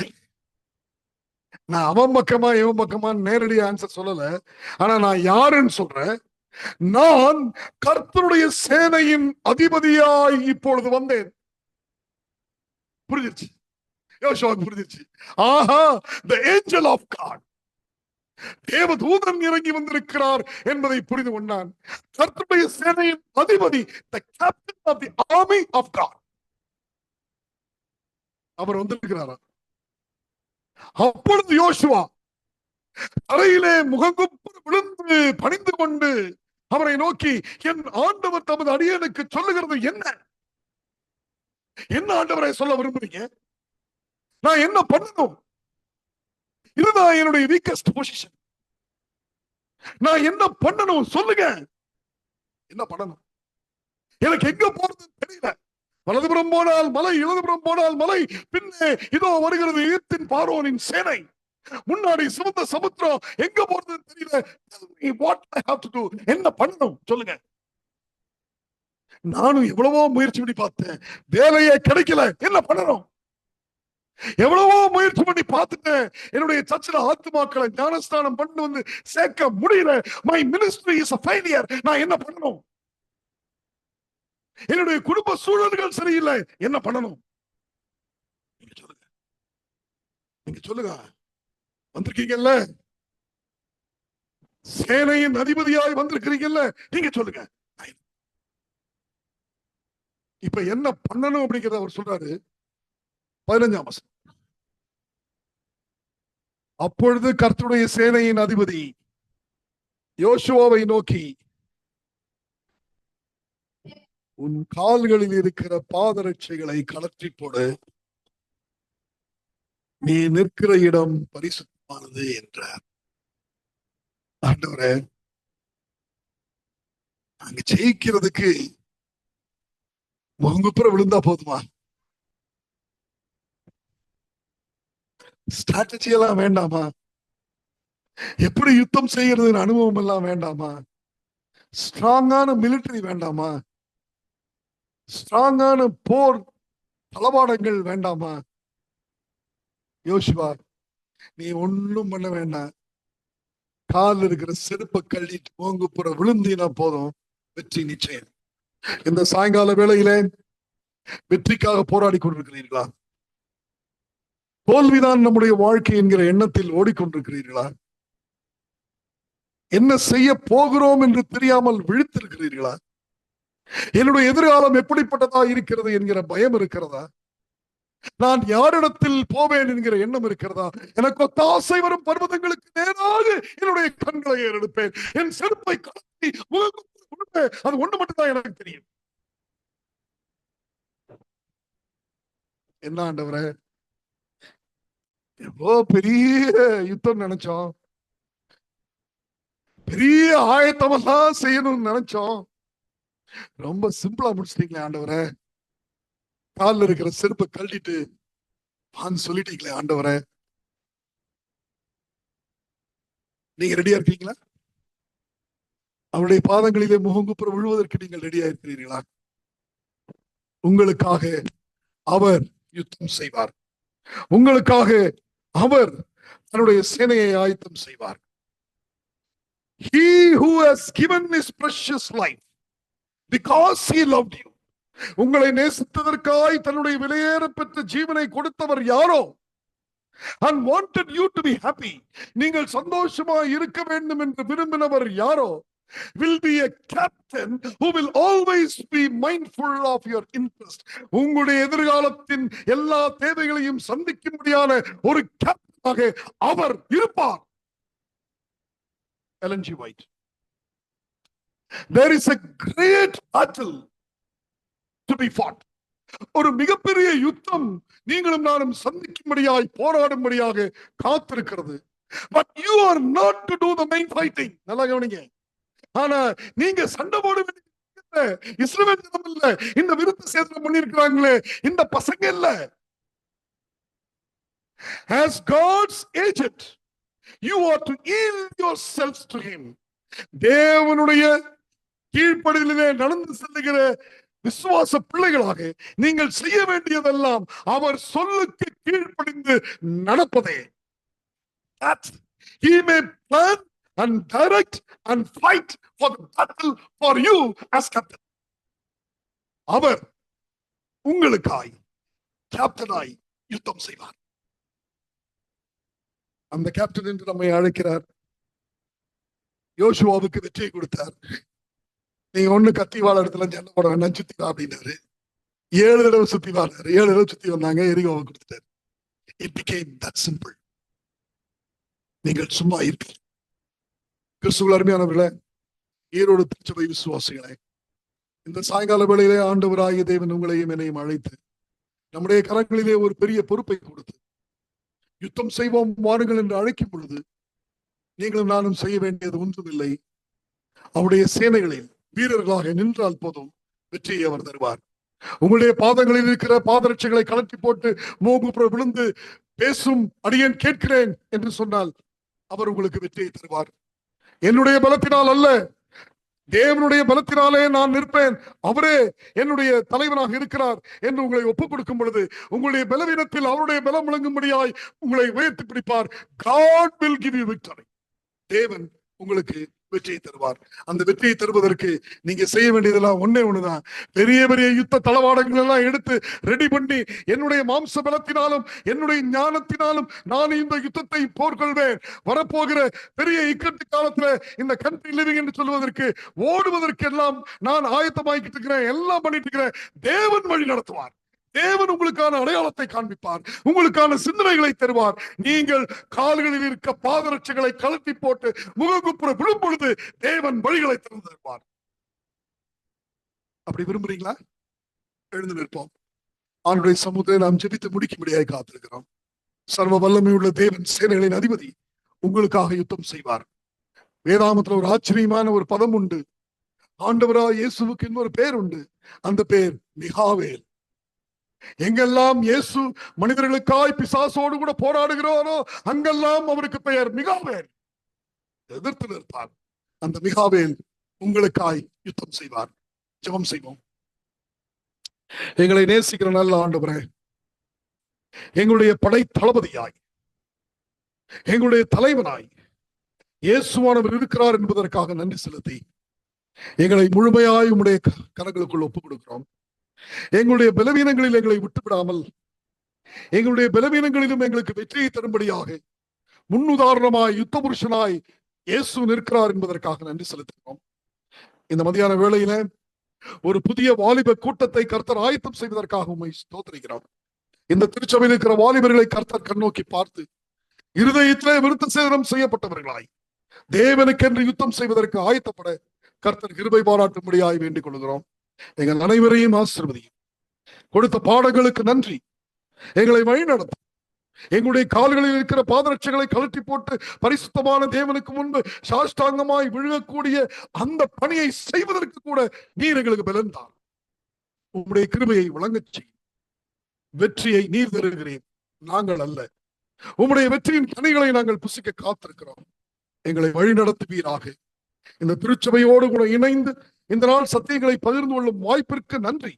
நான் அவன் பக்கமா இவன் பக்கமா நேரடி ஆன்சர் சொல்லல. ஆனா நான் யாருன்னு சொல்றேன். நான் கர்த்தருடைய சேனையின் அதிபதியாய் இப்பொழுது வந்தேன். புரிஞ்சிருச்சு? யோசுவாவுக்கு புரிஞ்சிருச்சு. ஆஹா, the angel of God, தேவதூதன் இறங்கி வந்திருக்கிறார் என்பதை புரிந்து கொண்டான். கர்த்தருடைய சேனையின் அதிபதி, the captain of the army of God, அவர் வந்திருக்கிறாரா? அப்பொழுது யோசுவா தரையிலே முகங்குப்புற விழுந்து பணிந்து கொண்டு அவரை நோக்கி, என் ஆண்டவர் தமது அடியனுக்கு சொல்லுகிறது என்ன? என்ன ஆண்டவரை சொல்ல விரும்புறீங்க? நான் என்ன பண்ணணும்? இதுதான் என்னுடைய வீக்கஸ்ட் பொசிஷன். நான் என்ன பண்ணணும் சொல்லுங்க. என்ன பண்ணணும்? எனக்கு எங்க போறது தெரியல. வலதுபுறம் போனால் மலை, இடதுபுறம் போனால் மலை, பின்னே இதோ வருகிறது எகிப்தின் பார்வோனின் சேனை, முன்னாடி சிவந்த சமுத்திரம், எங்க போறது தெரியல. What I have to do? என்ன பண்ணணும் சொல்லுங்க. நானும் எவ்வளவோ முயற்சி பண்ணி பார்த்தேன், வேலையே கிடைக்கல. என்ன பண்ணணும்? எவ்வளவோ முயற்சி பண்ணி பார்த்துட்டேன், என்னுடைய சர்ச்சில் ஆத்துமாக்களை ஞானஸ்தானம் பண்ணி வந்து சேர்க்க முடியல. My ministry is a failure. நான் என்ன பண்ணணும்? என்னுடைய குடும்ப சூழல்கள் சரியில்லை. என்ன பண்ணணும்? நீங்க சொல்லுங்க. நீங்க சொல்லுங்க. வந்திருக்கீங்கல்ல, சேனையின் அதிபதியாய் வந்திருக்கிறீங்கல்ல, நீங்க சொல்லுங்க. இப்ப என்ன பண்ணணும் அப்படிங்கிறத அவர் சொல்றாரு. 15ஆம் வசனம். அப்பொழுது கர்த்தருடைய சேனையின் அதிபதி யோசுவாவை நோக்கி, உன் கால்களில் இருக்கிற பாதரட்சைகளை கலற்றி போடு, நீ நிற்கிற இடம் பரிசுத்தமானது என்றார். ஆண்டவரே, அங்க ஜெயிக்கிறதுக்கு முகங்குப்புற விழுந்தா போதுமா? ஸ்ட்ராட்டஜி எல்லாம் வேண்டாமா? எப்படி யுத்தம் செய்யறதுன்னு அனுபவம் எல்லாம் வேண்டாமா? ஸ்ட்ராங்கான மிலிட்டரி வேண்டாமா? ஸ்ட்ராங்கான போர் தளவாடங்கள் வேண்டாமா? யோசுவா, நீ ஒண்ணும் பண்ண வேண்டாம். கால் இருக்கிற செருப்பை கழட்டிட்டு முகங்குப்புற விழுந்தினா போதும், வெற்றி நிச்சயம். இந்த சாயங்கால வேளையிலே வெற்றிக்காக போராடி கொண்டிருக்கிறீர்களா? தோல்விதான் நம்முடைய வாழ்க்கை என்கிற எண்ணத்தில் ஓடிக்கொண்டிருக்கிறீர்களா? என்ன செய்ய போகிறோம் என்று தெரியாமல் விழித்திருக்கிறீர்களா? என்னுடைய எதிர்காலம் எப்படிப்பட்டதா இருக்கிறது என்கிற பயம் இருக்கிறதா? நான் யாரிடத்தில் போவேன் என்கிற எண்ணம் இருக்கிறதா? எனக்கு ஒத்தாசை வரும் பர்வதங்களுக்கு நேராக என்னுடைய கண்களை ஏறெடுப்பேன். என் செருப்பை கழட்டி அது ஒண்ணு மட்டும்தான் எனக்கு தெரியும். என்ன ஆண்டவரே, எவ்வளோ பெரிய யுத்தம் நினைச்சோம், பெரிய ஆயத்தமெல்லாம் செய்யணும்னு நினைச்சோம், ரொம்ப சிம்பிளா முடிச்சிட்டீங்களே ஆண்டவரே. காலில் இருக்கிற செருப்பை கழட்டிட்டு வான்னு சொல்லிட்டீங்களே ஆண்டவரே. நீங்க ரெடியா இருக்கீங்களா? அவருடைய பாதங்களிலே முகங்குப்புற விழுவதற்கு நீங்கள் ரெடியா இருக்கிறீர்களா? உங்களுக்காக அவர் யுத்தம் செய்வார். உங்களுக்காக அவர் தன்னுடைய சேனையை ஆயத்தம் செய்வார். He who has given his precious life because he loved you. உங்களை நேசித்ததற்காய் தன்னுடைய விலையேற பெற்ற ஜீவனை கொடுத்தவர் யாரோ, and wanted you to be happy, நீங்கள் சந்தோஷமா இருக்க வேண்டும் என்று விரும்பினவர் யாரோ, will be a captain who will always be mindful of your interest. உங்களுடைய எதிர்காலத்தின் எல்லா தேவைகளையும் சந்திக்கும்படியான ஒரு கேப்டனாக அவர் இருப்பார். Ellen G. White. There is a great battle to be fought. ஒரு மிகப்பெரிய யுத்தம் நீங்களும் நானும் சந்திக்கும்படியாய் போராடும்படியாக காத்திருக்கிறது. But you are not to do the main fighting. நல்லா கவனிங்க. ஆனா நீங்க சண்டை போட வேண்டிய இஸ்ரவேல் ஜனம் இல்ல, இந்த விருத்த சேதனம் பண்ணிருக்கிறாங்களே இந்த பசங்க இல்ல. As God's agent, you are to yield yourselves to him. தேவனுடைய கீழ்ப்படிதலிலே நடந்து செல்லுகிற விசுவாச பிள்ளைகளாக நீங்கள் செய்ய வேண்டியதெல்லாம் அவர் சொல்லுக்கு கீழ்ப்படிந்து நடப்பதே. That he may plan and direct and fight for the battle for you as captain. அவர் உங்களுக்காய் கேப்டனாய் யுத்தம் செய்வார். அந்த கேப்டன் என்று நம்மை அழைக்கிறார். யோசுவாவுக்கு வெற்றியை கொடுத்தார். நீங்க ஒண்ணு கத்திவாள இடத்துல சண்டை போட வேண்டாம், சுத்தி வா அப்படின்னாரு. 7 தடவை சுத்தி வாழாரு. 7 தடவை சுத்தி வந்தாங்க, எரிகோவை கொடுத்துட்டாரு. It became that simple. நீங்கள் சும்மா இருப்பீர்கள். கிறிஸ்துவுக்குள் அருமையானவர்களே, ஈரோடு திருச்சபை விசுவாசிகளே, இந்த சாயங்கால வேளையிலே ஆண்டவராகிய தேவன் உங்களையும் என்னையும் அழைத்து நம்முடைய கரங்களிலே ஒரு பெரிய பொறுப்பை கொடுத்து யுத்தம் செய்வோம் வாருங்கள் என்று அழைக்கும் பொழுது நீங்களும் நானும் செய்ய வேண்டியது ஒன்றுமில்லை. அவருடைய சேனைகளில் வீரர்களாக நின்றால் போதும், வெற்றியை அவர் தருவார். உங்களுடைய பாதங்களில் இருக்கிற பாதரட்சைகளை கலட்டி போட்டு மோகுப்புற விழுந்து பேசும் அடியேன் கேட்கிறேன் என்று சொன்னால் அவர் உங்களுக்கு வெற்றியை தருவார். என்னுடைய பலத்தினால் அல்ல, தேவனுடைய பலத்தினாலே நான் நிற்பேன், அவரே என்னுடைய தலைவனாக இருக்கிறார் என்று உங்களை ஒப்புக் கொடுக்கும் பொழுது உங்களுடைய பலவீனத்தில் அவருடைய பலம் விளங்கும்படியாய் உங்களை உயர்த்தி பிடிப்பார். God will give you victory. தேவன் உங்களுக்கு வெற்றியை தருவார். அந்த வெற்றியை தருவதற்கு நீங்க செய்ய வேண்டியதெல்லாம் ஒன்னே ஒண்ணுதான். பெரிய பெரிய யுத்த தளவாடங்கள் எல்லாம் எடுத்து ரெடி பண்ணி என்னுடைய மாம்ச பலத்தினாலும் என்னுடைய ஞானத்தினாலும் நான் இந்த யுத்தத்தை போர்கொள்வேன், வரப்போகிற பெரிய இக்கட்டு காலத்துல இந்த கண்ட்ரி லிவிங் என்று சொல்வதற்கு ஓடுவதற்கு எல்லாம் நான் ஆயத்தமாக்கிட்டு இருக்கிறேன், எல்லாம் பண்ணிட்டு இருக்கிறேன். தேவன் வழி நடத்துவார். தேவன் உங்களுக்கான அடையாளத்தை காண்பிப்பார், உங்களுக்கான சிந்தனைகளை தருவார். நீங்கள் கால்களில் இருக்க பாதரட்சைகளை கலட்டி போட்டு முகங்குப்புற விழும் பொழுது தேவன் வழிகளை திறந்து தருவார். அப்படி விரும்புறீங்களா? எழுந்து நிற்போம். ஆண்டுடைய சமூகத்தை நாம் ஜெபித்து முடிக்கும்படியாக காத்திருக்கிறோம். சர்வ வல்லமை உள்ள தேவன் சேனைகளின் அதிபதி உங்களுக்காக யுத்தம் செய்வார். வேதாமத்துல ஒரு ஆச்சரியமான ஒரு பதம் உண்டு. ஆண்டவராய் இயேசுவுக்கு இன்னொரு பேர் உண்டு. அந்த பேர் மிகாவேல். எங்கெல்லாம் இயேசு மனிதர்களுக்காய் பிசாசோடு கூட போராடுகிறாரோ அங்கெல்லாம் அவருக்கு பெயர் மிகாவேல். எதிர்த்து நிற்பார். அந்த மிகாவேல் உங்களுக்காய் யுத்தம் செய்வார். ஜெபம் செய்வோம். எங்களை நேசிக்கிற நல்ல ஆண்டவரே, எங்களுடைய படை தளபதியாய் எங்களுடைய தலைவனாய் இயேசுவானவர் இருக்கிறார் என்பதற்காக நன்றி செலுத்தி எங்களை முழுமையாய் உம்முடைய கரங்களுக்குள் ஒப்புக் கொடுக்கிறோம். எங்களுடைய பலவீனங்களில் எங்களை விட்டுவிடாமல் எங்களுடைய பலவீனங்களிலும் எங்களுக்கு வெற்றியை தரும்படியாக முன்னுதாரணமாய் யுத்த புருஷனாய் இயேசு நிற்கிறார் என்பதற்காக நன்றி செலுத்துகிறோம். இந்த மதியான வேளையில ஒரு புதிய வாலிப கூட்டத்தை கர்த்தர் ஆயத்தம் செய்வதற்காக உம்மை ஸ்தோத்திரிக்கிறோம். இந்த திருச்சபையில் இருக்கிற வாலிபர்களை கர்த்தர் கண்ணோக்கி பார்த்து இருதயத்திலே விருத்த சேதனம் செய்யப்பட்டவர்களாய் தேவனுக்கென்று யுத்தம் செய்வதற்கு ஆயத்தப்பட கர்த்தர் கிருபை பாராட்டும்படியாய் வேண்டிக் கொள்கிறோம். எங்கள் அனைவரையும் ஆசீர்வதியும். கொடுத்த பாடங்களுக்கு நன்றி. எங்களை வழிநடத்தும். எங்களுடைய கால்களில் இருக்கிற பாதரட்சைகளை கழட்டி போட்டு பரிசுத்தமான தேவனுக்கு முன்பு சாஷ்டாங்கமாய் விழுகக்கூடிய அந்த பணியை செய்வதற்கு கூட நீர் எங்களுக்கு பலன் தான். உம்முடைய கிருபையை வழங்கச் செய்யும். வெற்றியை நீர் தருகிறேன், நாங்கள் அல்ல. உம்முடைய வெற்றியின் கனிகளை நாங்கள் புசிக்க காத்திருக்கிறோம். எங்களை வழிநடத்துவீராக. இந்த திருச்சபையோடு கூட இணைந்து இந்த நாள் சத்தியங்களை பகிர்ந்து கொள்ளும் வாய்ப்பிற்கு நன்றி.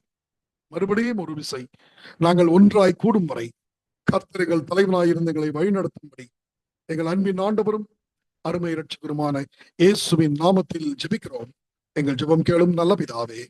மறுபடியும் ஒரு விசை நாங்கள் ஒன்றாய் கூடும் வரை கர்த்தர்கள் தலைவனாயிருந்து எங்களை வழிநடத்தும்படி எங்கள் அன்பின் ஆண்டவரும் அருமை இரட்சகருமான இயேசுவின் நாமத்தில் ஜெபிக்கிறோம். எங்கள் ஜெபம் கேளும் நல்ல பிதாவே.